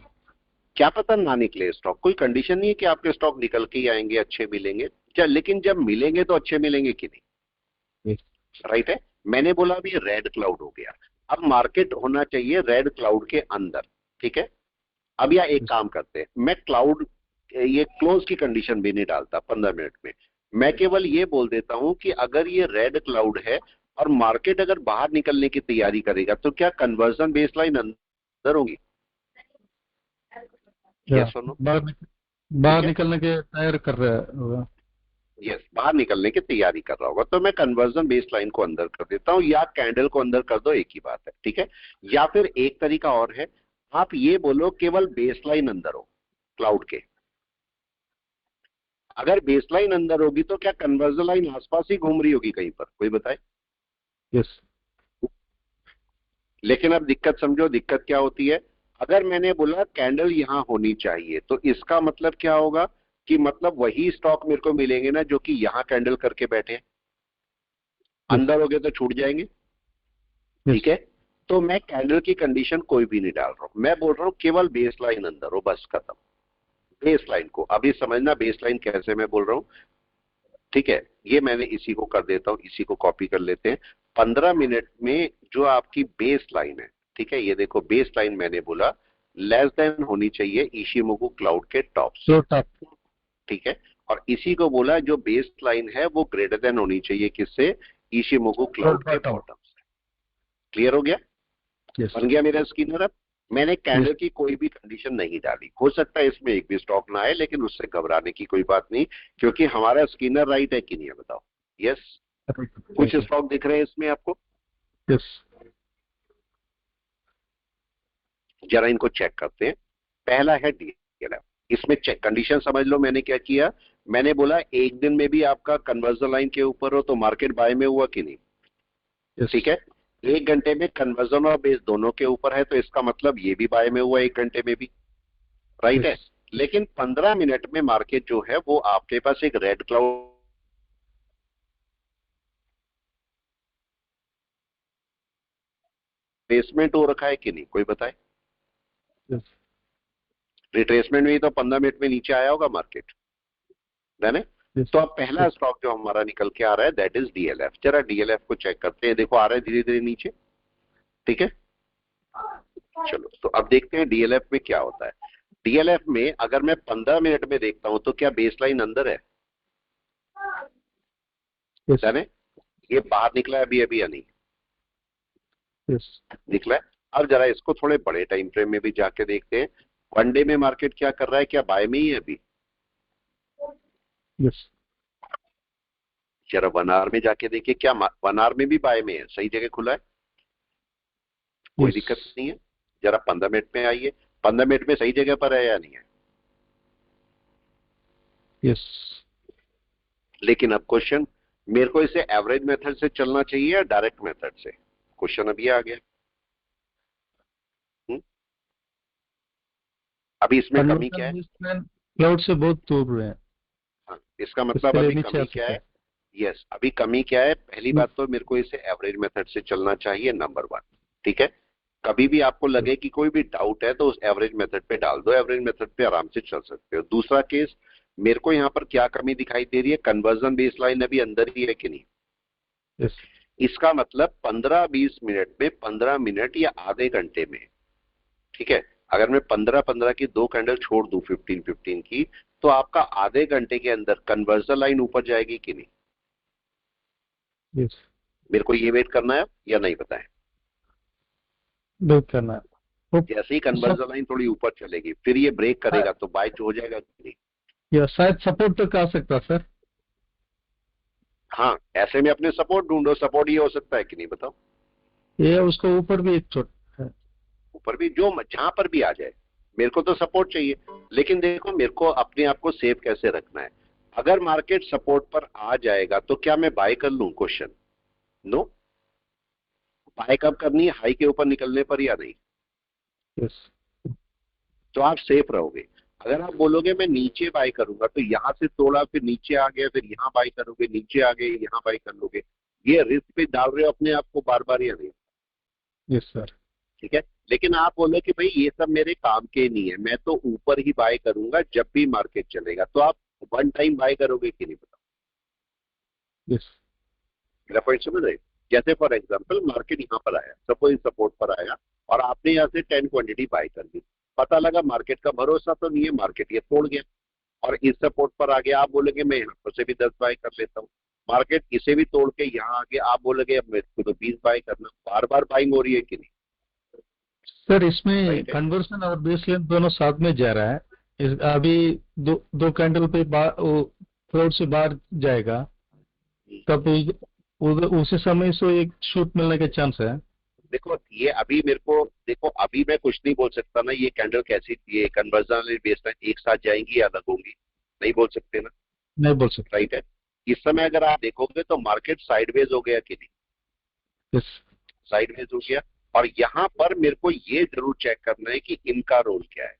[SPEAKER 1] क्या पता ना निकले स्टॉक, कोई कंडीशन नहीं है कि आपके स्टॉक निकल के ही आएंगे, अच्छे मिलेंगे। लेकिन जब मिलेंगे तो अच्छे मिलेंगे कि नहीं? राइट है। मैंने बोला अभी रेड क्लाउड हो गया, अब मार्केट होना चाहिए रेड क्लाउड के अंदर। ठीक है। अब या एक काम करते हैं, मैं क्लाउड ये क्लोज की कंडीशन भी नहीं डालता 15 मिनट में। मैं केवल ये बोल देता हूं कि अगर ये रेड क्लाउड है और मार्केट अगर बाहर निकलने की तैयारी करेगा तो क्या कन्वर्जन बेसलाइन अंदर होगी?
[SPEAKER 2] या
[SPEAKER 1] यस और नो?
[SPEAKER 2] बाहर निकलने के तैयार कर रहा होगा।
[SPEAKER 1] यस, बाहर निकलने की तैयारी कर रहा होगा, तो मैं कन्वर्जन बेस लाइन को अंदर कर देता हूं, या कैंडल को अंदर कर दो, एक ही बात है। ठीक है। या फिर एक तरीका और है, आप ये बोलो केवल बेस लाइन अंदर हो क्लाउड के। अगर बेस लाइन अंदर होगी तो क्या कन्वर्जन लाइन आसपास ही घूम रही होगी कहीं पर? कोई बताए?
[SPEAKER 2] यस
[SPEAKER 1] लेकिन अब दिक्कत समझो, दिक्कत क्या होती है? अगर मैंने बोला कैंडल यहां होनी चाहिए, तो इसका मतलब क्या होगा कि मतलब वही स्टॉक मेरे को मिलेंगे ना जो कि यहां कैंडल करके बैठे हैं। अंदर हो गए तो छूट जाएंगे। ठीक है। तो मैं कैंडल की कंडीशन कोई भी नहीं डाल रहा हूं, मैं बोल रहा हूं केवल बेस लाइन अंदर हो, बस खत्म। बेस लाइन को अभी समझना, बेस लाइन कैसे मैं बोल रहा हूं, ठीक है। ये मैंने इसी को कर देता हूं, इसी को कॉपी कर लेते हैं। 15 मिनट में जो आपकी बेस लाइन है, ठीक है, ये देखो बेस लाइन मैंने बोला लेस देन होनी चाहिए इशिमोगु क्लाउड के टॉप से, ठीक है। और इसी को बोला जो बेस लाइन है वो ग्रेटर देन होनी चाहिए किससे, इशिमोगु क्लाउड के बॉटम से। क्लियर हो गया? बन गया मेरा स्किनर। अब मैंने कैंडल की कोई भी कंडीशन नहीं डाली, हो सकता है इसमें एक भी स्टॉक ना आए, लेकिन उससे घबराने की कोई बात नहीं, क्योंकि हमारा स्किनर राइट है कि नहीं है बताओ। यस, कुछ स्टॉक दिख रहे हैं इसमें आपको?
[SPEAKER 2] यस,
[SPEAKER 1] जरा इनको चेक करते हैं। पहला है डीएलएफ, इसमें चेक कंडीशन समझ लो मैंने क्या किया। मैंने बोला एक दिन में भी आपका कन्वर्जन लाइन के ऊपर हो तो मार्केट बाय में हुआ कि नहीं, ठीक है। एक घंटे में कन्वर्जन और बेस दोनों के ऊपर है, तो इसका मतलब ये भी बाय में हुआ एक घंटे में भी, राइट है। लेकिन 15 मिनट में मार्केट जो है वो आपके पास एक रेड क्लाउड रिट्रेसमेंट हो रखा है कि नहीं, कोई बताए? रिट्रेसमेंट में ही तो 15 मिनट में नीचे आया होगा मार्केट, है। तो अब पहला स्टॉक जो हमारा निकल के आ रहा है दैट इज डीएलएफ। जरा डीएलएफ को चेक करते हैं, देखो आ रहा है धीरे धीरे नीचे, ठीक है। चलो तो अब देखते हैं डीएलएफ में क्या होता है। डीएलएफ में अगर मैं 15 मिनट में देखता हूं तो क्या बेसलाइन अंदर है, जाने ये बाहर निकला है अभी अभी या नहीं? निकला है। अब जरा इसको थोड़े बड़े टाइम फ्रेम में भी जाके देखते हैं, वन डे में मार्केट क्या कर रहा है, क्या बाय में ही है अभी? जरा 1 आवर में जाके देखिए, क्या 1 आवर में भी बाय में है, सही जगह खुला है, कोई दिक्कत नहीं है। जरा 15 मिनट में आइए, 15 मिनट में सही जगह पर है या नहीं है?
[SPEAKER 2] यस।
[SPEAKER 1] लेकिन अब क्वेश्चन, मेरे को इसे एवरेज मेथड से चलना चाहिए या डायरेक्ट मेथड से, क्वेश्चन अभी आ गया। अभी इसमें कमी क्या है?
[SPEAKER 2] क्लाउड से बहुत दूर है।
[SPEAKER 1] हाँ, इसका मतलब अभी कमी क्या है? यस, अभी कमी क्या है? पहली बात तो मेरे को इसे एवरेज मेथड से चलना चाहिए, नंबर 1, ठीक है। कभी भी आपको लगे कि कोई भी डाउट है तो उस एवरेज मेथड पे डाल दो, एवरेज मेथड पे आराम से चल सकते हो। दूसरा केस, मेरे को यहाँ पर क्या कमी दिखाई दे रही है, कन्वर्जन बेस लाइन अभी अंदर ही है कि नहीं?
[SPEAKER 2] yes.
[SPEAKER 1] इसका मतलब 15-20 मिनट में, 15 मिनट या आधे घंटे में, ठीक है, अगर मैं 15-15 की 2 कैंडल छोड़ दूं 15-15 की, तो आपका आधे घंटे के अंदर कन्वर्जन लाइन ऊपर जाएगी कि नहीं?
[SPEAKER 2] yes.
[SPEAKER 1] मेरे को ये वेट करना है या नहीं बताएं?
[SPEAKER 2] वेट करना है।
[SPEAKER 1] जैसे ही कन्वर्जन लाइन थोड़ी ऊपर चलेगी फिर ये ब्रेक करेगा तो बाय हो जाएगा कि नहीं?
[SPEAKER 2] या शायद सपोर्ट तक आ सकता सर।
[SPEAKER 1] हाँ, ऐसे में अपने सपोर्ट ढूंढो, सपोर्ट ये हो सकता है कि नहीं बताओ?
[SPEAKER 2] ये उसको ऊपर भी एक छोट है,
[SPEAKER 1] ऊपर भी जो जहां पर भी आ जाए, मेरे को तो सपोर्ट चाहिए। लेकिन देखो मेरे को अपने आप को सेफ कैसे रखना है। अगर मार्केट सपोर्ट पर आ जाएगा तो क्या मैं बाय कर लूं, क्वेश्चन? नो। बाय कब करनी है, हाई के ऊपर निकलने पर या नहीं?
[SPEAKER 2] yes.
[SPEAKER 1] तो आप सेफ रहोगे। अगर आप बोलोगे मैं नीचे बाय करूंगा, तो यहां से तोड़ा फिर नीचे आ गया, फिर यहां बाय करोगे, नीचे आ गए यहां बाय कर लोगे, ये रिस्क पे डाल रहे हो अपने आप को बार बार या नहीं?
[SPEAKER 2] Yes sir.
[SPEAKER 1] ठीक है। लेकिन आप बोलो कि भाई ये सब मेरे काम के नहीं है, मैं तो ऊपर ही बाय करूंगा जब भी मार्केट चलेगा, तो आप वन टाइम बाय करोगे कि नहीं बताओ?
[SPEAKER 2] यस।
[SPEAKER 1] मेरा पॉइंट समझ रहे? जैसे फॉर एग्जांपल मार्केट यहाँ पर आया, सपोज सपोर्ट पर आया और आपने यहाँ से 10 क्वांटिटी बाय कर दी, पता लगा मार्केट का भरोसा तो नहीं है, मार्केट ये तोड़ गया और इस सपोर्ट पर आ गया, आप बोलोगे मैं यहाँ पर से भी 10 बाय कर लेता हूँ, मार्केट इसे भी तोड़ के यहाँ आ गया, आप बोलोगे अब मेरे को तो 20 बाय करना, बार बार बाइंग हो रही है कि नहीं?
[SPEAKER 2] सर इसमें कन्वर्सन और बेस लेंथ दोनों साथ में जा रहा है। अभी दो कैंडल पे क्लाउड से बाहर जाएगा, तब उसी समय से एक शूट मिलने का चांस है।
[SPEAKER 1] देखो ये अभी मेरे को, देखो अभी मैं कुछ नहीं बोल सकता ना, ये कैंडल कैसी थी, ये कन्वर्जन बेसलाइन एक साथ जाएंगी या अलग होंगी, नहीं बोल सकते ना,
[SPEAKER 2] नहीं बोल सकते।
[SPEAKER 1] राइट है। इस समय अगर आप देखोगे तो मार्केट साइडवेज हो गया कि नहीं?
[SPEAKER 2] यस,
[SPEAKER 1] साइडवेज हो गया। और यहां पर मेरे को ये जरूर चेक करना है कि इनका रोल क्या है,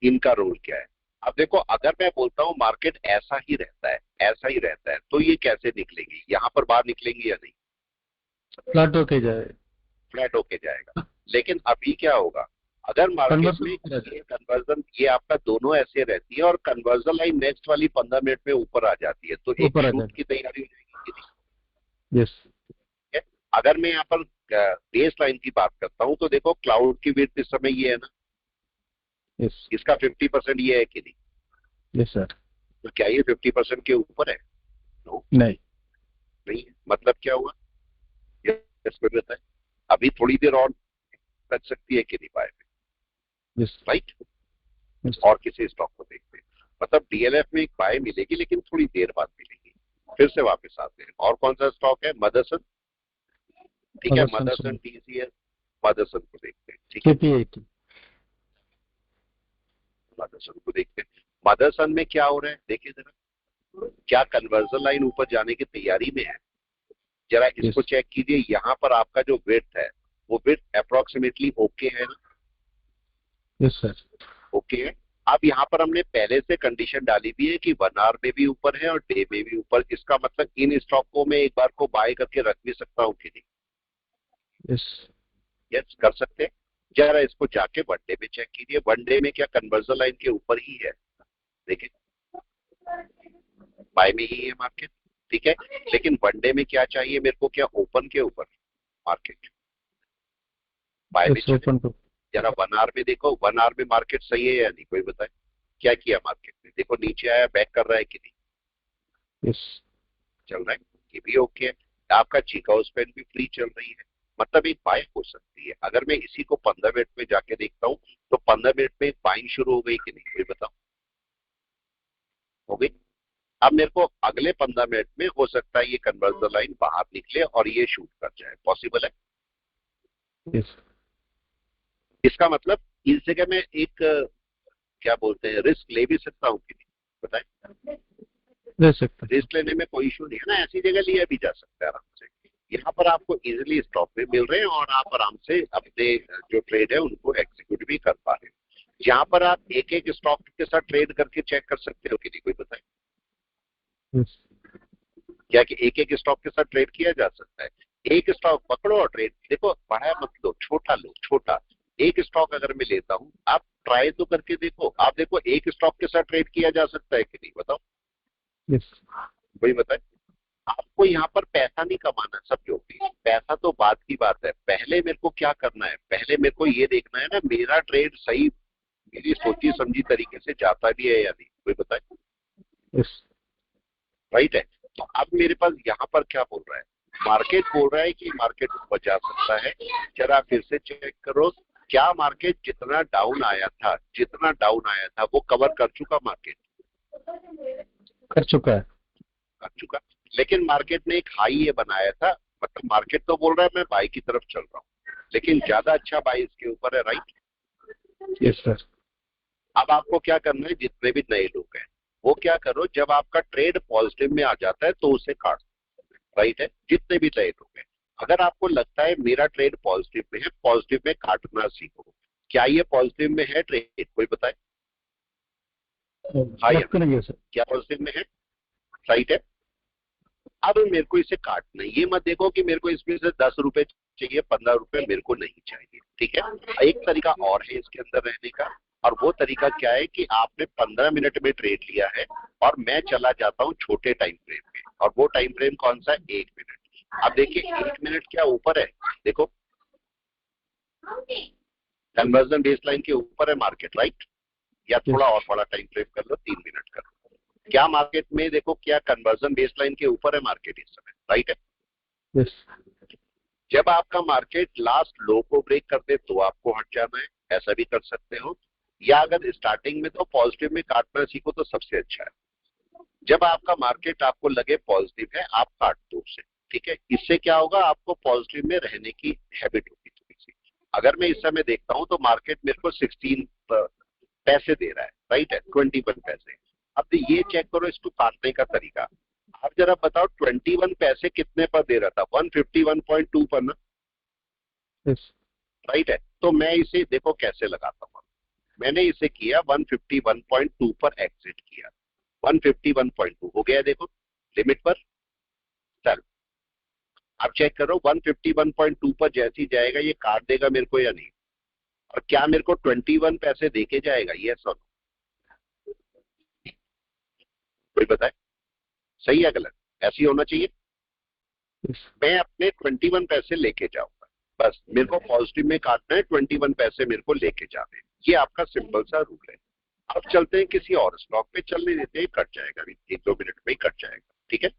[SPEAKER 1] इनका रोल क्या है। अब देखो अगर मैं बोलता हूं मार्केट ऐसा ही रहता है, ऐसा ही रहता है, तो ये कैसे निकलेगी, यहां पर बाहर निकलेंगी या नहीं?
[SPEAKER 2] फ्लैट होके जाए।
[SPEAKER 1] फ्लैट होके जाएगा। लेकिन अभी क्या होगा, अगर मार्केट में
[SPEAKER 2] कन्वर्सन
[SPEAKER 1] ये कन्वर्जन, ये आपका दोनों ऐसे रहती है और कन्वर्जन लाइन नेक्स्ट वाली 15 मिनट में ऊपर आ जाती है, तो एक
[SPEAKER 2] ऊपर आ
[SPEAKER 1] शूट
[SPEAKER 2] जाएगा।
[SPEAKER 1] की तैयारी हो जाएगी कि नहीं?
[SPEAKER 2] यस
[SPEAKER 1] है? अगर मैं यहाँ पर बेस लाइन की बात करता हूँ तो देखो क्लाउड की विड्थ इस समय ये है ना,
[SPEAKER 2] यस
[SPEAKER 1] इसका 50% ये है कि नहीं?
[SPEAKER 2] Yes sir.
[SPEAKER 1] तो क्या ये 50% के ऊपर है? नो,
[SPEAKER 2] नहीं।
[SPEAKER 1] नहीं है। मतलब क्या हुआ, ये इसमें रहता है अभी थोड़ी देर और लग सकती है कि नहीं पाए,
[SPEAKER 2] यस
[SPEAKER 1] राइट?
[SPEAKER 2] यस
[SPEAKER 1] और किसी स्टॉक को देखते हैं, मतलब डीएलएफ में एक बाय मिलेगी लेकिन थोड़ी देर बाद मिलेगी, फिर से वापस आते हैं। और कौन सा स्टॉक है? मदरसन, ठीक है, मदरसन, टीसीएस, मदरसन को देखते हैं, ठीक है,
[SPEAKER 2] KP80।
[SPEAKER 1] मदरसन को देखते हैं। मदरसन में क्या हो रहा है देखिए जरा, क्या कन्वर्जन लाइन ऊपर जाने की तैयारी में है? जरा इसको
[SPEAKER 2] यस
[SPEAKER 1] चेक कीजिए, यहाँ पर आपका जो विड्थ है वो विड्थ अप्रोक्सीमेटली ओके है ना?
[SPEAKER 2] Yes sir.
[SPEAKER 1] ओके है। अब यहाँ पर हमने पहले से कंडीशन डाली भी है कि 1 आवर में भी ऊपर है और डे में भी ऊपर। इसका मतलब इन स्टॉक को मैं एक बार को बाय करके रख भी सकता हूँ कि नहीं?
[SPEAKER 2] यस
[SPEAKER 1] यस, कर सकते हैं। जरा इसको जाके वनडे में चेक कीजिए, वनडे में क्या कन्वर्जन लाइन के ऊपर ही है? देखिए बाय में ही है मार्केट, ठीक है। लेकिन वनडे में क्या चाहिए मेरे को, क्या ओपन के ऊपर मार्केट? बाय में
[SPEAKER 2] यस
[SPEAKER 1] चले।
[SPEAKER 2] ओपन को।
[SPEAKER 1] जरा 1 आवर में देखो, 1 आवर में मार्केट सही है या नहीं, कोई बताए? क्या किया मार्केट ने? देखो नीचे आया, बैक कर रहा है कि नहीं?
[SPEAKER 2] यस
[SPEAKER 1] चल रहा है, ये भी ओके है। आपका चीकाउ स्पेन भी फ्री चल रही है, मतलब एक बाय हो सकती है। अगर मैं इसी को 15 मिनट में जाके देखता हूँ तो 15 मिनट में बाइंग शुरू हो गई कि नहीं, कोई बताओ? हो गई। अब मेरे को अगले 15 मिनट में हो सकता है ये कन्वर्जन लाइन बाहर निकले और ये शूट कर जाए, पॉसिबल है।
[SPEAKER 2] यस
[SPEAKER 1] इसका मतलब इस जगह में एक क्या बोलते हैं, रिस्क ले भी सकता हूँ कि नहीं, बताए?
[SPEAKER 2] ले सकते हैं।
[SPEAKER 1] रिस्क लेने में कोई इशू नहीं है ना, ऐसी जगह लिया भी जा सकता है आराम से। यहाँ पर आपको इजीली स्टॉक भी मिल रहे हैं और आप आराम से अपने जो ट्रेड है उनको एग्जीक्यूट भी कर पा रहे हैं। यहाँ पर आप एक एक स्टॉक के साथ ट्रेड करके चेक कर सकते हो कि नहीं, कोई बताए?
[SPEAKER 2] यस
[SPEAKER 1] क्या कि एक एक स्टॉक के साथ ट्रेड किया जा सकता है? एक स्टॉक पकड़ो और ट्रेड, देखो बड़ा मत लो, छोटा लो, छोटा। एक स्टॉक अगर मैं लेता हूँ, आप ट्राई तो करके देखो, आप देखो एक स्टॉक के साथ ट्रेड किया जा सकता है कि नहीं, बताओ?
[SPEAKER 2] यस
[SPEAKER 1] कोई बताए? आपको यहाँ पर पैसा नहीं कमाना, सब जो भी पैसा तो बात की बात है। पहले मेरे को क्या करना है, पहले मेरे को ये देखना है ना मेरा ट्रेड सही, मेरी सोची समझी तरीके से जाता भी है या नहीं, कोई बताए?
[SPEAKER 2] यस
[SPEAKER 1] राइट है। तो अब मेरे पास यहाँ पर क्या बोल रहा है, मार्केट बोल रहा है कि मार्केट ऊपर जा सकता है। जरा फिर से चेक करो, क्या मार्केट जितना डाउन आया था, जितना डाउन आया था वो कवर कर चुका मार्केट?
[SPEAKER 2] कर चुका है।
[SPEAKER 1] कर चुका। लेकिन मार्केट ने एक हाई ये बनाया था, मतलब मार्केट तो बोल रहा है मैं बाई की तरफ चल रहा हूँ, लेकिन ज्यादा अच्छा बाई इसके ऊपर है, राइट?
[SPEAKER 2] Yes sir.
[SPEAKER 1] अब आपको क्या करना है, जितने भी नए लोग हैं वो क्या करो, जब आपका ट्रेड पॉजिटिव में आ जाता है तो उसे काट दो, राइट है? जितने भी नए लोग हैं, अगर आपको लगता है मेरा ट्रेड पॉजिटिव में है, पॉजिटिव में काटना सीखो। क्या ये पॉजिटिव में है ट्रेड, कोई बताए? हाँ या
[SPEAKER 2] रखते नहीं है सर।
[SPEAKER 1] क्या पॉजिटिव में है? राइट है। अब मेरे को इसे काटना है, ये मत देखो कि मेरे को इसमें से 10 रुपए चाहिए, 15 रुपए मेरे को नहीं चाहिए, ठीक है? एक तरीका और है इसके अंदर रहने का, और वो तरीका क्या है कि आपने 15 मिनट में ट्रेड लिया है और मैं चला जाता हूँ छोटे टाइम फ्रेम में, और वो टाइम फ्रेम कौन सा है? 1 मिनट। अब देखिए 1 मिनट क्या ऊपर है, देखो कन्वर्जन बेस लाइन के ऊपर है मार्केट, राइट? या थोड़ा और बड़ा टाइम फ्रेम कर लो, 3 मिनट कर लो। क्या मार्केट में देखो, क्या कन्वर्जन बेस लाइन के ऊपर है मार्केट इस समय, राइट है?
[SPEAKER 2] यस
[SPEAKER 1] जब आपका मार्केट लास्ट लो को ब्रेक कर दे तो आपको हट जाना है, ऐसा भी कर सकते हो। या अगर स्टार्टिंग में तो पॉजिटिव में काटना सीखो तो सबसे अच्छा है। जब आपका मार्केट आपको लगे पॉजिटिव है, आप काट दो उसे, ठीक है? इससे क्या होगा, आपको पॉजिटिव में रहने की हैबिट होगी थोड़ी सी। अगर मैं इस समय देखता हूं तो मार्केट मेरे को 16 पैसे दे रहा है, राइट है? 21 पैसे। अब ये चेक करो इसको काटने का तरीका। आप जरा बताओ 21 पैसे कितने पर दे रहा था? 151.2 पर ना,
[SPEAKER 2] यस
[SPEAKER 1] राइट है? तो मैं इसे देखो कैसे लगाता हूँ। मैंने इसे किया 151.2 पर एग्जिट किया, 151.2 हो गया, देखो लिमिट पर। चल आप चेक करो 151.2 पर जैसी जाएगा ये काट देगा मेरे को या नहीं, और क्या मेरे को 21 पैसे देके जाएगा, ये सब कोई बताए, सही है गलत, ऐसी होना चाहिए। मैं अपने 21 पैसे लेके जाऊंगा, बस मेरे को पॉजिटिव में काटना है, 21 पैसे मेरे को लेके जाने, ये आपका सिंपल सा रूल है। अब चलते हैं किसी और स्टॉक पे, चलने देते हैं, कट जाएगा अभी 1-2 मिनट में ही कट जाएगा, ठीक है।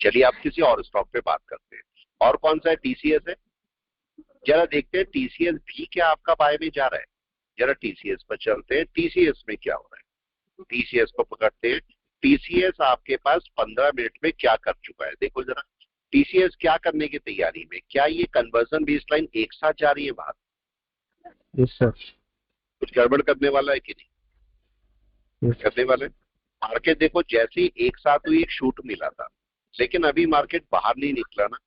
[SPEAKER 1] चलिए आप किसी और स्टॉक पे बात करते हैं, और कौन सा है, टीसीएस है। जरा देखते हैं टीसीएस भी क्या आपका बाय में जा रहा है, जरा टीसीएस पर चलते हैं, टीसीएस में क्या हो रहा है, टीसीएस को पकड़ते हैं। टीसीएस आपके पास 15 मिनट में क्या कर चुका है, देखो जरा टीसीएस क्या करने की तैयारी में, क्या ये कन्वर्जन बेसलाइन एक साथ जा रही है बाहर,
[SPEAKER 2] यस सर,
[SPEAKER 1] कुछ गड़बड़ करने वाला है कि नहीं, करने वाले। मार्केट देखो जैसे ही एक साथ हुई एक शूट मिला था, लेकिन अभी मार्केट बाहर नहीं निकला ना,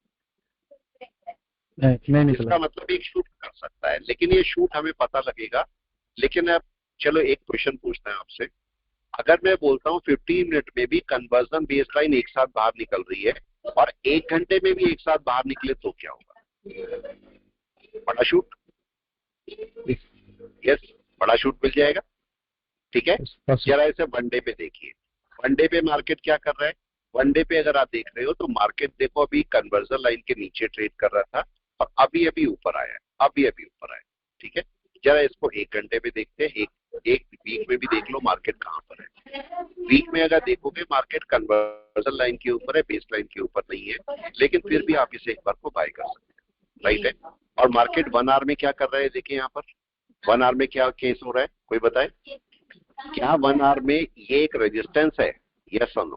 [SPEAKER 2] नहीं निकला।
[SPEAKER 1] इसका मतलब एक शूट कर सकता है, लेकिन ये शूट हमें पता लगेगा। लेकिन अब चलो एक क्वेश्चन पूछना है आपसे, अगर मैं बोलता हूँ 15 मिनट में भी कन्वर्जन बेसलाइन एक साथ बाहर निकल रही है और 1 घंटे में भी एक साथ बाहर निकले तो क्या होगा, बड़ा शूट, यस बड़ा शूट मिल जाएगा, ठीक है। जरा इसे वनडे पे देखिए, वनडे पे मार्केट क्या कर रहा है, वनडे पे अगर आप देख रहे हो तो मार्केट देखो अभी कन्वर्जन लाइन के नीचे ट्रेड कर रहा था और अभी अभी ऊपर आया है, अभी अभी ऊपर आया, ठीक है। जरा इसको 1 घंटे पे देखते हैं, एक वीक में भी देख लो मार्केट कहाँ पर है। वीक में अगर देखोगे मार्केट कन्वर्जन लाइन के ऊपर है, बेस लाइन के ऊपर नहीं है, लेकिन फिर भी आप इसे एक बार को बाय कर सकते हैं, राइट है। और मार्केट 1 आवर में क्या कर रहा है, देखिए यहाँ पर 1 आवर में क्या केस हो रहा है, कोई बताए, क्या 1 आवर में ये एक रेजिस्टेंस है, यस और नो,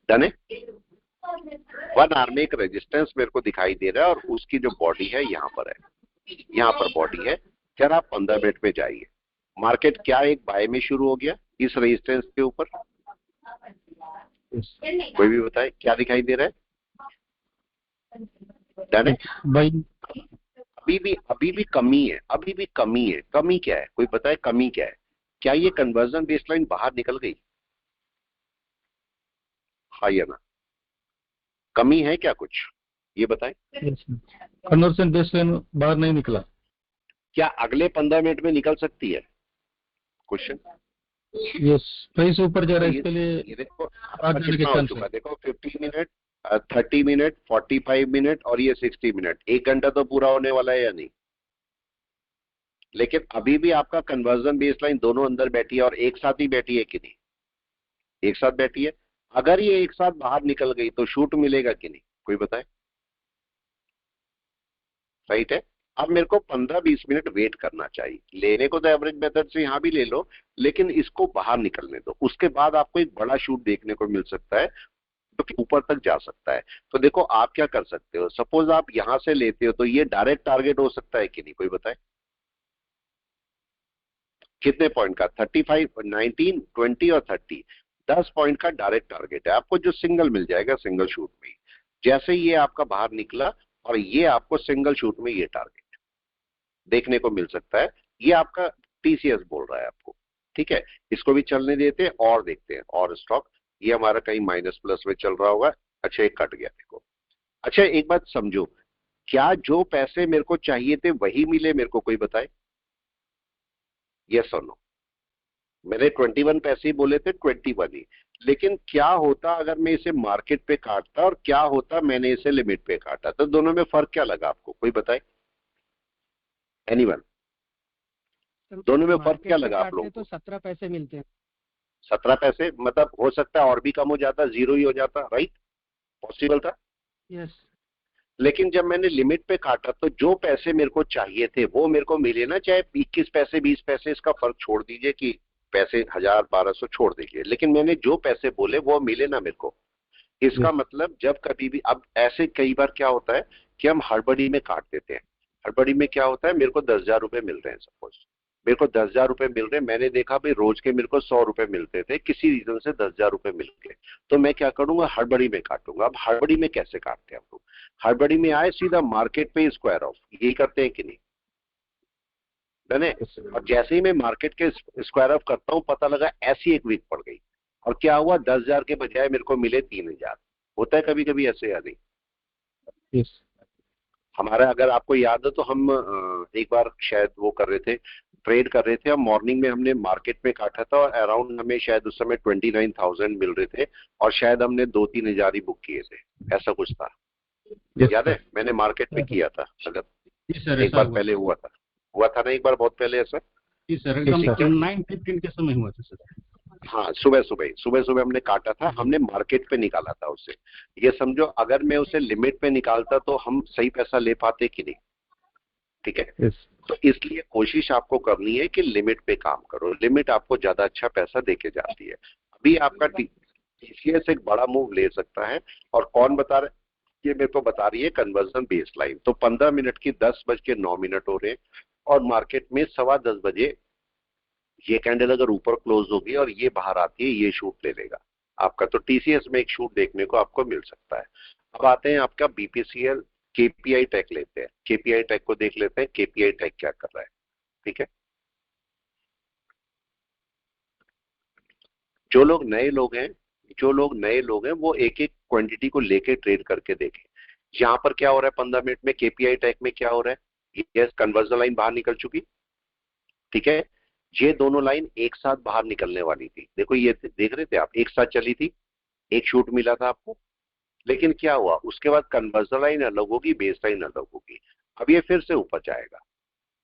[SPEAKER 1] डन है। 1 आवर में एक रेजिस्टेंस मेरे को दिखाई दे रहा है और उसकी जो बॉडी है यहाँ पर है, यहाँ पर बॉडी है। जरा आप 15 मिनट में जाइए, मार्केट क्या एक बाय में शुरू हो गया इस रेजिस्टेंस के ऊपर, कोई भी बताए क्या दिखाई दे रहा है, डन है। अभी भी कमी है, अभी भी कमी है, कमी क्या है, कोई बताए कमी क्या है, क्या ये कन्वर्जन बेसलाइन बाहर निकल गई, हाँ या ना, कमी है क्या कुछ, ये बताएं।
[SPEAKER 2] कन्वर्जन बेसलाइन बाहर नहीं निकला,
[SPEAKER 1] क्या अगले 15 मिनट में निकल सकती है, क्वेश्चन।
[SPEAKER 2] यस, प्राइस ऊपर जा रहा है, इसके लिए
[SPEAKER 1] ये देखो
[SPEAKER 2] कितना
[SPEAKER 1] हो चुका, देखो 50 मिनट, 30 मिनट, 45 मिनट और ये 60 मिनट, 1 घंटा तो पूरा होने वाला है या नहीं। लेकिन अभी भी आपका कन्वर्जन बेसलाइन दोनों अंदर बैठी है और एक साथ ही बैठी है कि नहीं, एक साथ बैठी है। अगर ये एक साथ बाहर निकल गई तो शूट मिलेगा कि नहीं, कोई बताए, राइट है। अब मेरे को 15-20 मिनट वेट करना चाहिए, लेने को तो एवरेज मेथड से यहां भी ले लो, लेकिन इसको बाहर निकलने दो, उसके बाद आपको एक बड़ा शूट देखने को मिल सकता है जो कि ऊपर तक जा सकता है। तो देखो आप क्या कर सकते हो, सपोज आप यहां से लेते हो तो ये डायरेक्ट टारगेट हो सकता है कि नहीं, कोई बताए, कितने पॉइंट का, 35, 19, 20 और 30, 10 पॉइंट का डायरेक्ट टारगेट है आपको, जो सिंगल मिल जाएगा सिंगल शूट में। जैसे ये आपका बाहर निकला और ये आपको सिंगल शूट में ये टारगेट देखने को मिल सकता है, ये आपका टीसीएस बोल रहा है आपको, ठीक है। इसको भी चलने देते हैं और देखते हैं और स्टॉक, ये हमारा कहीं माइनस प्लस में चल रहा होगा, अच्छा एक कट गया देखो। अच्छा एक बात समझो, क्या जो पैसे मेरे को चाहिए थे वही मिले मेरे को, कोई बताए, यस और नो। मैंने 21 पैसे ही बोले थे, 21 ही, लेकिन क्या होता अगर मैं इसे मार्केट पे काटता और क्या होता मैंने इसे लिमिट पे काटा, तो दोनों में फर्क क्या लगा आपको, कोई बताए, एनीवन, दोनों में फर्क क्या लगा आप लोगों को।
[SPEAKER 3] तो 17 पैसे मिलते हैं,
[SPEAKER 1] 17 पैसे, मतलब हो सकता है और भी कम हो जाता, 0 ही हो जाता, राइट, पॉसिबल था।
[SPEAKER 3] यस।
[SPEAKER 1] लेकिन जब मैंने लिमिट पे काटा तो जो पैसे मेरे को चाहिए थे वो मेरे को मिले ना, चाहे 21 पैसे 20 पैसे, इसका फर्क छोड़ दीजिए कि पैसे 1000-1200 छोड़ दीजिए, लेकिन मैंने जो पैसे बोले वो मिले ना मेरे को। इसका मतलब जब कभी भी, अब ऐसे कई बार क्या होता है कि हम हड़बड़ी में काट देते हैं, हड़बड़ी में क्या होता है, मेरे को 10,000 रुपए मिल रहे हैं, सपोज मेरे को 10,000 रुपए मिल रहे हैं, मैंने देखा भाई रोज के मेरे को 100 रुपए मिलते थे, किसी रीजन से 10,000 रुपए मिल गए, तो मैं क्या करूंगा, हड़बड़ी में काटूंगा। अब हड़बड़ी में कैसे काटते हैं हम लोग, हड़बड़ी में आए सीधा मार्केट पे स्क्वायर ऑफ, यही करते हैं कि नहीं, डन है। और जैसे ही मैं मार्केट के स्क्वायर ऑफ करता हूँ, पता लगा ऐसी एक वीक पड़ गई और क्या हुआ, 10,000 के बजाय मेरे को मिले 3,000, होता है कभी कभी ऐसे या नहीं?
[SPEAKER 2] यस।
[SPEAKER 1] हमारा अगर आपको याद है तो हम एक बार शायद वो कर रहे थे, ट्रेड कर रहे थे, और मॉर्निंग में हमने मार्केट में काटा था और अराउंड हमें शायद उस समय 29,000 मिल रहे थे, और शायद हमने 2-3 हजार ही बुक किए थे, ऐसा कुछ था।
[SPEAKER 2] यस
[SPEAKER 1] याद
[SPEAKER 2] सर।
[SPEAKER 1] है? मैंने मार्केट में किया था, अगर
[SPEAKER 4] जी सर,
[SPEAKER 1] एक
[SPEAKER 4] ऐसा
[SPEAKER 1] बार
[SPEAKER 4] हुआ
[SPEAKER 1] पहले
[SPEAKER 4] था।
[SPEAKER 1] हुआ था ना, एक बार बहुत पहले ऐसा।
[SPEAKER 4] जी सर,
[SPEAKER 2] यस
[SPEAKER 4] एकदम
[SPEAKER 2] सर।
[SPEAKER 4] 9:15 के समय हुआ था सर।
[SPEAKER 1] हाँ, सुबह सुबह हमने काटा था, हमने मार्केट पे निकाला था उससे। ये समझो अगर मैं उसे लिमिट पे निकालता तो हम सही पैसा ले पाते कि नहीं? ठीक है।
[SPEAKER 2] यस।
[SPEAKER 1] तो इसलिए कोशिश आपको करनी है कि लिमिट पे काम करो, लिमिट आपको ज्यादा अच्छा पैसा देके जाती है। अभी आपका टीसीएस एक बड़ा मूव ले सकता है, और कौन बता रहा है? ये मेरे को बता रही है कन्वर्जन बेस लाइन। तो 15 मिनट की 10:09 हो रहे हैं, और मार्केट में 10:15 ये कैंडल अगर ऊपर क्लोज होगी और ये बाहर आती है, ये शूट ले लेगा आपका। तो टीसीएस में एक शूट देखने को आपको मिल सकता है। अब आते हैं आपका बीपीसीएल, केपीआई टेक लेते हैं, केपीआई टेक को देख लेते हैं, केपीआई टेक क्या कर रहा है। ठीक है। जो लोग नए लोग हैं वो एक एक क्वांटिटी को लेके ट्रेड करके देखें। यहां पर क्या हो रहा है 15 मिनट में केपीआई टेक में? क्या हो रहा है? यस, कन्वर्जन लाइन बाहर निकल चुकी। ठीक है। ये दोनों लाइन एक साथ बाहर निकलने वाली थी, देखो ये देख रहे थे आप, एक साथ चली थी, एक शूट मिला था आपको। लेकिन क्या हुआ उसके बाद? कन्वर्जन लाइन अलग होगी, बेस लाइन अलग होगी। अब ये फिर से ऊपर जाएगा,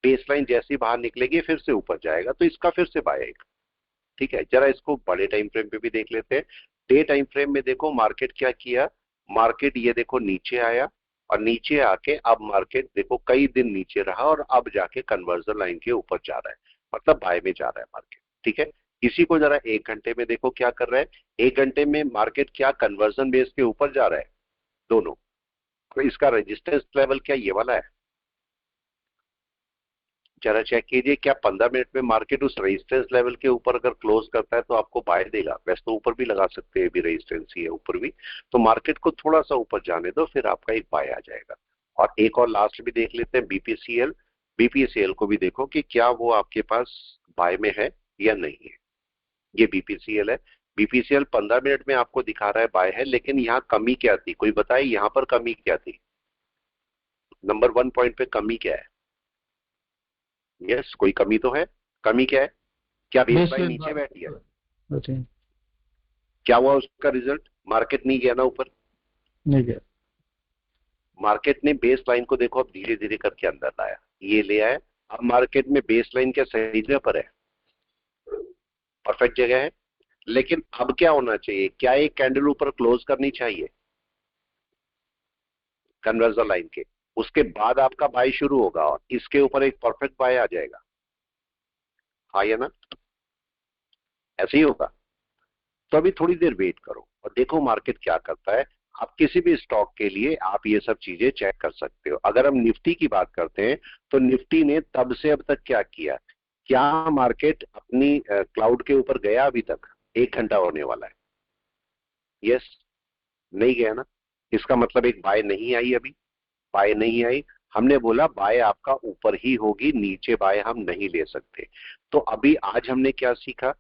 [SPEAKER 1] बेस लाइन जैसी बाहर निकलेगी फिर से ऊपर जाएगा, तो इसका फिर से बाय आएगा। ठीक है। जरा इसको बड़े टाइम फ्रेम पे भी देख लेते हैं। डे टाइम फ्रेम में देखो मार्केट क्या किया। मार्केट ये देखो नीचे आया, और नीचे आके अब मार्केट देखो कई दिन नीचे रहा, और अब जाके कन्वर्जन लाइन के ऊपर जा रहा है, मतलब बाय में जा रहा है मार्केट। ठीक है। इसी को जरा 1 घंटे में देखो क्या कर रहा है। 1 घंटे में मार्केट क्या कन्वर्जन बेस के ऊपर जा रहा है? दोनों। तो इसका रेजिस्टेंस लेवल क्या ये वाला है? जरा चेक कीजिए, क्या 15 मिनट में मार्केट उस रेजिस्टेंस लेवल के ऊपर अगर क्लोज करता है तो आपको बाय देगा? वैसे तो ऊपर भी लगा सकते हैं, भी रेजिस्टेंस ही है ऊपर भी। तो मार्केट को थोड़ा सा ऊपर जाने दो, फिर आपका एक बाय आ जाएगा। और एक और लास्ट भी देख लेते हैं, बीपीसीएल। बीपीसीएल को भी देखो कि क्या वो आपके पास बाय में है या नहीं है। ये बीपीसीएल है। बीपीसीएल 15 मिनट में आपको दिखा रहा है बाय है, लेकिन यहाँ कमी क्या थी? कोई बताए यहाँ पर कमी क्या थी? नंबर 1 पॉइंट पे कमी क्या है? यस, कोई कमी तो है। कमी क्या है? क्या बेस
[SPEAKER 2] बेस
[SPEAKER 1] लाइन
[SPEAKER 2] लाइन
[SPEAKER 1] नीचे बैठ गया?
[SPEAKER 2] नहीं
[SPEAKER 1] क्या हुआ उसका रिजल्ट? मार्केट नहीं गया ना ऊपर।
[SPEAKER 2] गया।
[SPEAKER 1] मार्केट ने बेस लाइन को देखो अब धीरे धीरे करके अंदर लाया, ये ले आया। अब मार्केट में बेस लाइन क्या सही जगह पर है? परफेक्ट जगह है। लेकिन अब क्या होना चाहिए? क्या एक कैंडल ऊपर क्लोज करनी चाहिए कन्वर्जन लाइन के? उसके बाद आपका बाय शुरू होगा, और इसके ऊपर एक परफेक्ट बाय आ जाएगा। हाँ या ना? ऐसे ही होगा। तो अभी थोड़ी देर वेट करो और देखो मार्केट क्या करता है। आप किसी भी स्टॉक के लिए आप ये सब चीजें चेक कर सकते हो। अगर हम निफ्टी की बात करते हैं तो निफ्टी ने तब से अब तक क्या किया? क्या मार्केट अपनी क्लाउड के ऊपर गया अभी तक? 1 घंटा होने वाला है। यस, नहीं गया ना? इसका मतलब एक बाय नहीं आई अभी। बाय नहीं आई। हमने बोला बाय आपका ऊपर ही होगी, नीचे बाय हम नहीं ले सकते। तो अभी आज हमने क्या सीखा?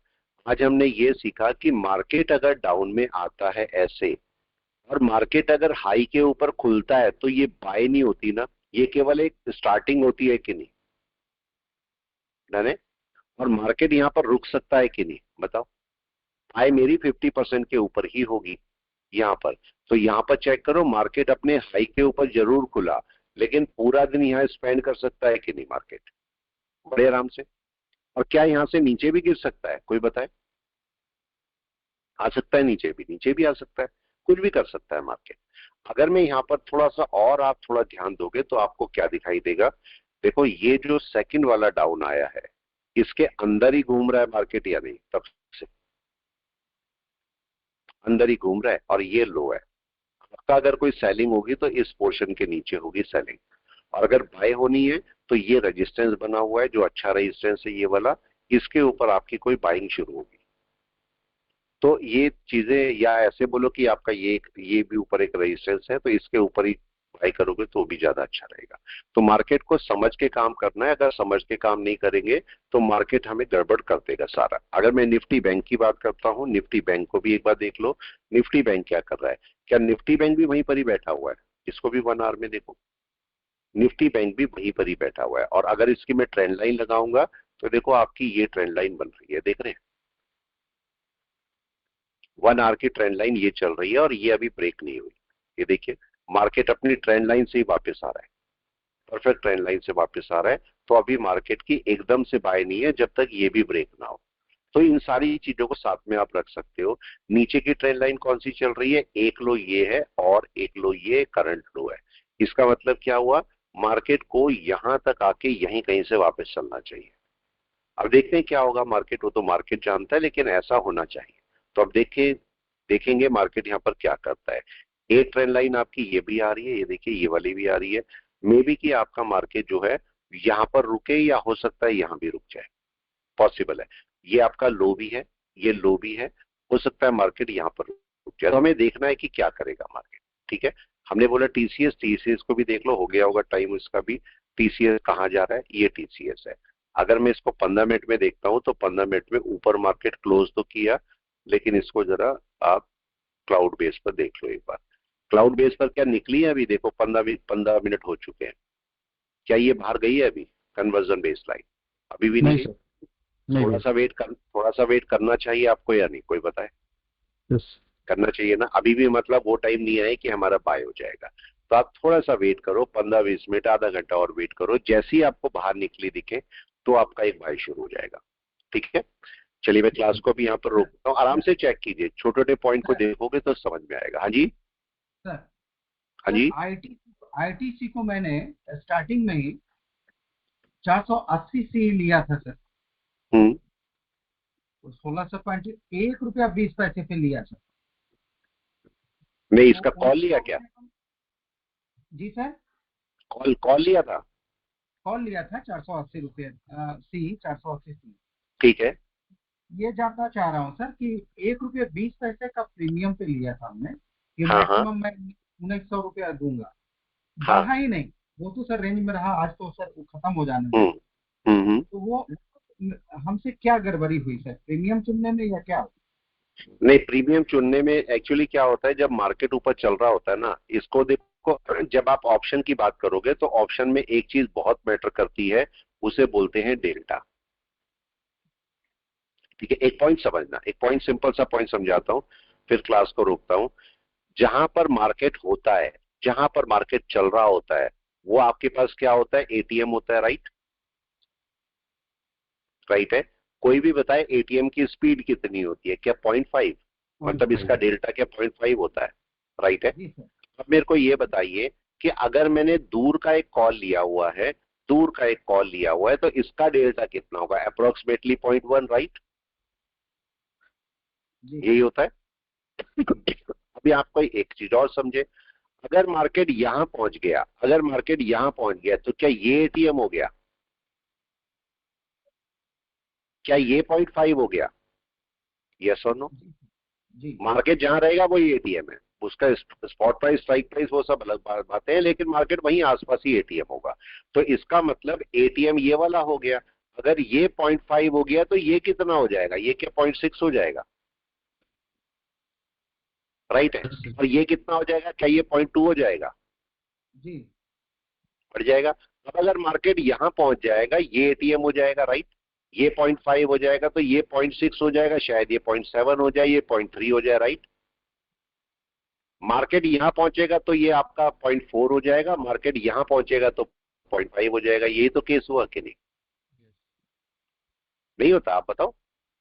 [SPEAKER 1] आज हमने ये सीखा कि मार्केट अगर डाउन में आता है ऐसे, और मार्केट अगर हाई के ऊपर खुलता है, तो ये बाय नहीं होती ना, ये केवल एक स्टार्टिंग होती है कि नहीं? मैंने, और मार्केट यहां पर रुक सकता है कि नहीं बताओ? बाय मेरी 50% के ऊपर ही होगी यहां पर। तो यहां पर चेक करो, मार्केट अपने हाई के ऊपर जरूर खुला, लेकिन पूरा दिन यहां स्पेंड कर सकता है कि नहीं मार्केट? बड़े आराम से। और क्या यहां से नीचे भी गिर सकता है? कोई बताए। आ सकता है, नीचे भी आ सकता है, कुछ भी कर सकता है मार्केट। अगर मैं यहाँ पर थोड़ा सा और आप थोड़ा ध्यान दोगे तो आपको क्या दिखाई देगा? देखो ये जो सेकंड वाला डाउन आया है, इसके अंदर ही घूम रहा है मार्केट या नहीं? तब से अंदर ही घूम रहा है, और ये लो है आपका। अगर कोई सेलिंग होगी तो इस पोर्शन के नीचे होगी सेलिंग, और अगर बाय होनी है तो ये रेजिस्टेंस बना हुआ है, जो अच्छा रेजिस्टेंस है ये वाला, इसके ऊपर आपकी कोई बाइंग शुरू होगी। तो ये चीजें, या ऐसे बोलो कि आपका ये भी ऊपर एक रेजिस्टेंस है, तो इसके ऊपर ही बाय करोगे तो भी ज्यादा अच्छा रहेगा। तो मार्केट को समझ के काम करना है, अगर समझ के काम नहीं करेंगे तो मार्केट हमें गड़बड़ कर देगा सारा। अगर मैं निफ्टी बैंक की बात करता हूँ, निफ्टी बैंक को भी एक बार देख लो, निफ्टी बैंक क्या कर रहा है। क्या निफ्टी बैंक भी वहीं पर ही बैठा हुआ है? इसको भी 1 आवर में देखो, निफ्टी बैंक भी वहीं पर ही बैठा हुआ है। और अगर इसकी मैं ट्रेंड लाइन लगाऊंगा तो देखो आपकी ये ट्रेंड लाइन बन रही है, देख रहे हैं 1 आवर की ट्रेंड लाइन ये चल रही है और ये अभी ब्रेक नहीं हुई। ये देखिए मार्केट अपनी ट्रेंड लाइन से ही वापस आ रहा है, परफेक्ट ट्रेंड लाइन से वापस आ रहा है। तो अभी मार्केट की एकदम से बाय नहीं है जब तक ये भी ब्रेक ना हो। तो इन सारी चीजों को साथ में आप रख सकते हो। नीचे की ट्रेंड लाइन कौन सी चल रही है? एक लो ये है और एक लो ये करंट लो है। इसका मतलब क्या हुआ? मार्केट को यहां तक आके यहीं कहीं से वापस चलना चाहिए। अब देखते हैं क्या होगा मार्केट, वो तो मार्केट जानता है, लेकिन ऐसा होना चाहिए। तो अब देखेंगे मार्केट यहाँ पर क्या करता है। एक ट्रेंड लाइन आपकी ये भी आ रही है, ये देखिए ये वाली भी आ रही है। मे बी कि आपका मार्केट जो है यहाँ पर रुके या हो सकता है यहाँ भी रुक जाए, पॉसिबल है। ये आपका लो भी है, ये लो भी है, हो सकता है मार्केट यहाँ पर रुक जाए। तो हमें देखना है कि क्या करेगा मार्केट। ठीक है, हमने बोला टीसीएस, टीसीएस को भी देख लो, हो गया होगा टाइम इसका भी। टीसीएस कहाँ जा रहा है? ये टीसीएस है। अगर मैं इसको 15 मिनट में देखता हूं तो 15 मिनट में ऊपर मार्केट क्लोज तो किया, लेकिन इसको जरा आप क्लाउड बेस पर देख लो एक बार। क्लाउड बेस पर क्या निकली है अभी? देखो 15 मिनट हो चुके हैं। क्या ये बाहर गई है अभी कन्वर्जन बेस लाइन? अभी भी
[SPEAKER 2] नहीं
[SPEAKER 1] नहीं।
[SPEAKER 2] सर, नहीं
[SPEAKER 1] थोड़ा सा वेट करना चाहिए आपको या नहीं, कोई बताए?
[SPEAKER 2] यस।
[SPEAKER 1] करना चाहिए ना। अभी भी मतलब वो टाइम नहीं आया कि हमारा बाय हो जाएगा। तो आप थोड़ा सा वेट करो, 15-20 मिनट, आधा घंटा और वेट करो। जैसे ही आपको बाहर निकली दिखे तो आपका एक बाय शुरू हो जाएगा। ठीक है, चलिए मैं क्लास को भी यहाँ पर रोकता हूँ। आराम से चेक कीजिए, छोटे छोटे पॉइंट को देखोगे तो समझ में आएगा। हाँ जी,
[SPEAKER 5] सर
[SPEAKER 1] हाँ जी।
[SPEAKER 5] आईटीसी को मैंने स्टार्टिंग में ही 480 सी लिया था सर, 16.1 रुपया 20 पैसे पे लिया सर।
[SPEAKER 1] नहीं, इसका कॉल लिया क्या?
[SPEAKER 5] जी सर,
[SPEAKER 1] कॉल लिया था?
[SPEAKER 5] कॉल लिया था 480 रुपये सी, 480 सी।
[SPEAKER 1] ठीक है,
[SPEAKER 5] ये जानना चाह रहा हूँ सर कि 1 रुपये 20 पैसे का प्रीमियम पे लिया था हमने कि
[SPEAKER 1] हाँ हाँ
[SPEAKER 5] मैक्सिमम मैं 1900 रुपया दूंगा,
[SPEAKER 1] हाँ।
[SPEAKER 5] बढ़ा ही नहीं। वो तो सर रेंज में रहा, आज तो सर वो खत्म हो जाने
[SPEAKER 1] हम्म
[SPEAKER 5] वाला।
[SPEAKER 1] हम्म हम्म।
[SPEAKER 5] तो वो हमसे क्या गड़बड़ी हुई सर, प्रीमियम चुनने में या क्या?
[SPEAKER 1] नहीं, प्रीमियम चुनने में एक्चुअली क्या होता है, जब मार्केट ऊपर चल रहा होता है ना, इसको देखो, जब आप ऑप्शन की बात करोगे तो ऑप्शन में एक चीज बहुत मैटर करती है, उसे बोलते हैं डेल्टा। ठीक है, एक पॉइंट समझना, एक पॉइंट, सिंपल सा पॉइंट समझाता हूं, फिर क्लास को रोकता हूं। जहां पर मार्केट होता है, जहां पर मार्केट चल रहा होता है, वो आपके पास क्या होता है? एटीएम होता है, राइट? राइट है। कोई भी बताए एटीएम की स्पीड कितनी होती है? क्या 0.5? मतलब इसका डेल्टा क्या 0.5 होता है? राइट है।
[SPEAKER 5] जी सर।
[SPEAKER 1] अब मेरे को ये बताइए कि अगर मैंने दूर का एक कॉल लिया हुआ है, दूर का एक कॉल लिया हुआ है, तो इसका डेल्टा कितना होगा? Approximately 0.1, right? यही होता है। अभी आपको एक चीज और समझे, अगर मार्केट यहां पहुंच गया, अगर मार्केट यहां पहुंच गया तो क्या ये एटीएम हो गया? क्या ये 0.5 हो गया? यस और नो?
[SPEAKER 5] जी
[SPEAKER 1] मार्केट जहां रहेगा वही एटीएम है, उसका स्पॉट प्राइस, स्ट्राइक प्राइस, वो सब अलग बातें हैं, लेकिन मार्केट वहीं आसपास ही एटीएम होगा। तो इसका मतलब एटीएम ये वाला हो गया। अगर ये 0.5 हो गया तो ये कितना हो जाएगा? ये क्या 0.6 हो जाएगा? राइट है। और ये कितना हो जाएगा? क्या ये 0.2 हो जाएगा?
[SPEAKER 5] जी
[SPEAKER 1] बढ़ जाएगा। अब अगर मार्केट यहां पहुंच जाएगा, ये एटीएम हो जाएगा, राइट? ये 0.5 हो जाएगा तो ये 0.6 हो जाएगा, शायद ये 0.7 हो जाए, ये 0.3 हो जाए, राइट? मार्केट यहां पहुंचेगा तो ये आपका 0.4 हो जाएगा, मार्केट यहां पहुंचेगा तो 0.5 हो जाएगा। यही तो केस हुआ कि नहीं? नहीं होता? आप बताओ।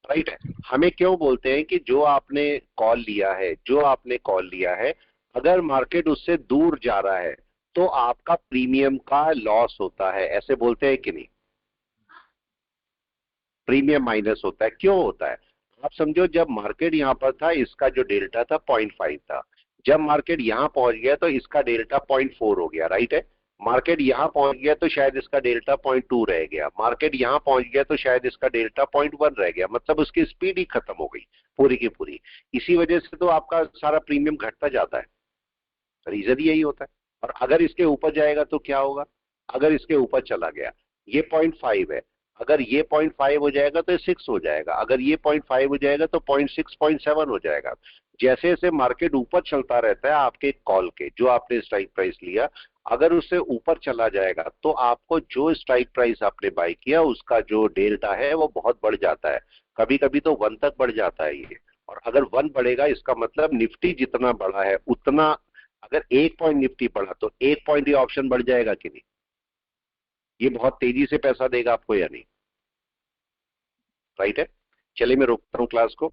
[SPEAKER 1] राइट है। हमें क्यों बोलते हैं कि जो आपने कॉल लिया है, जो आपने कॉल लिया है, अगर मार्केट उससे दूर जा रहा है तो आपका प्रीमियम का लॉस होता है, ऐसे बोलते हैं कि नहीं? प्रीमियम माइनस होता है। क्यों होता है? आप समझो, जब मार्केट यहां पर था इसका जो डेल्टा था 0.5 था, जब मार्केट यहां पहुंच गया तो इसका डेल्टा 0.4 हो गया, राइट है? मार्केट यहां पहुंच गया तो शायद इसका डेल्टा 0.2 रह गया, मार्केट यहां पहुंच गया तो शायद इसका डेल्टा 0.1 रह गया, मतलब उसकी स्पीड ही खत्म हो गई पूरी की पूरी। इसी वजह से तो आपका सारा प्रीमियम घटता जाता है, रीजन यही होता है। और अगर इसके ऊपर जाएगा तो क्या होगा? अगर इसके ऊपर चला गया, ये 0.5 है, अगर ये 0.5 हो जाएगा तो ये 6 हो जाएगा, अगर ये 0.5 हो जाएगा तो 0.6 0.7 हो जाएगा। जैसे जैसे मार्केट ऊपर चलता रहता है आपके कॉल के, जो आपने स्ट्राइक प्राइस लिया, अगर उससे ऊपर चला जाएगा तो आपको जो स्ट्राइक प्राइस आपने बाय किया उसका जो डेल्टा है वो बहुत बढ़ जाता है, कभी कभी तो 1 तक बढ़ जाता है ये। और अगर 1 बढ़ेगा इसका मतलब निफ्टी जितना बढ़ा है उतना, अगर 1 पॉइंट निफ्टी बढ़ा तो 1 पॉइंट ये ऑप्शन बढ़ जाएगा कि नहीं? ये बहुत तेजी से पैसा देगा आपको या नहीं? राइट है। चलिए मैं रोकता हूं क्लास को।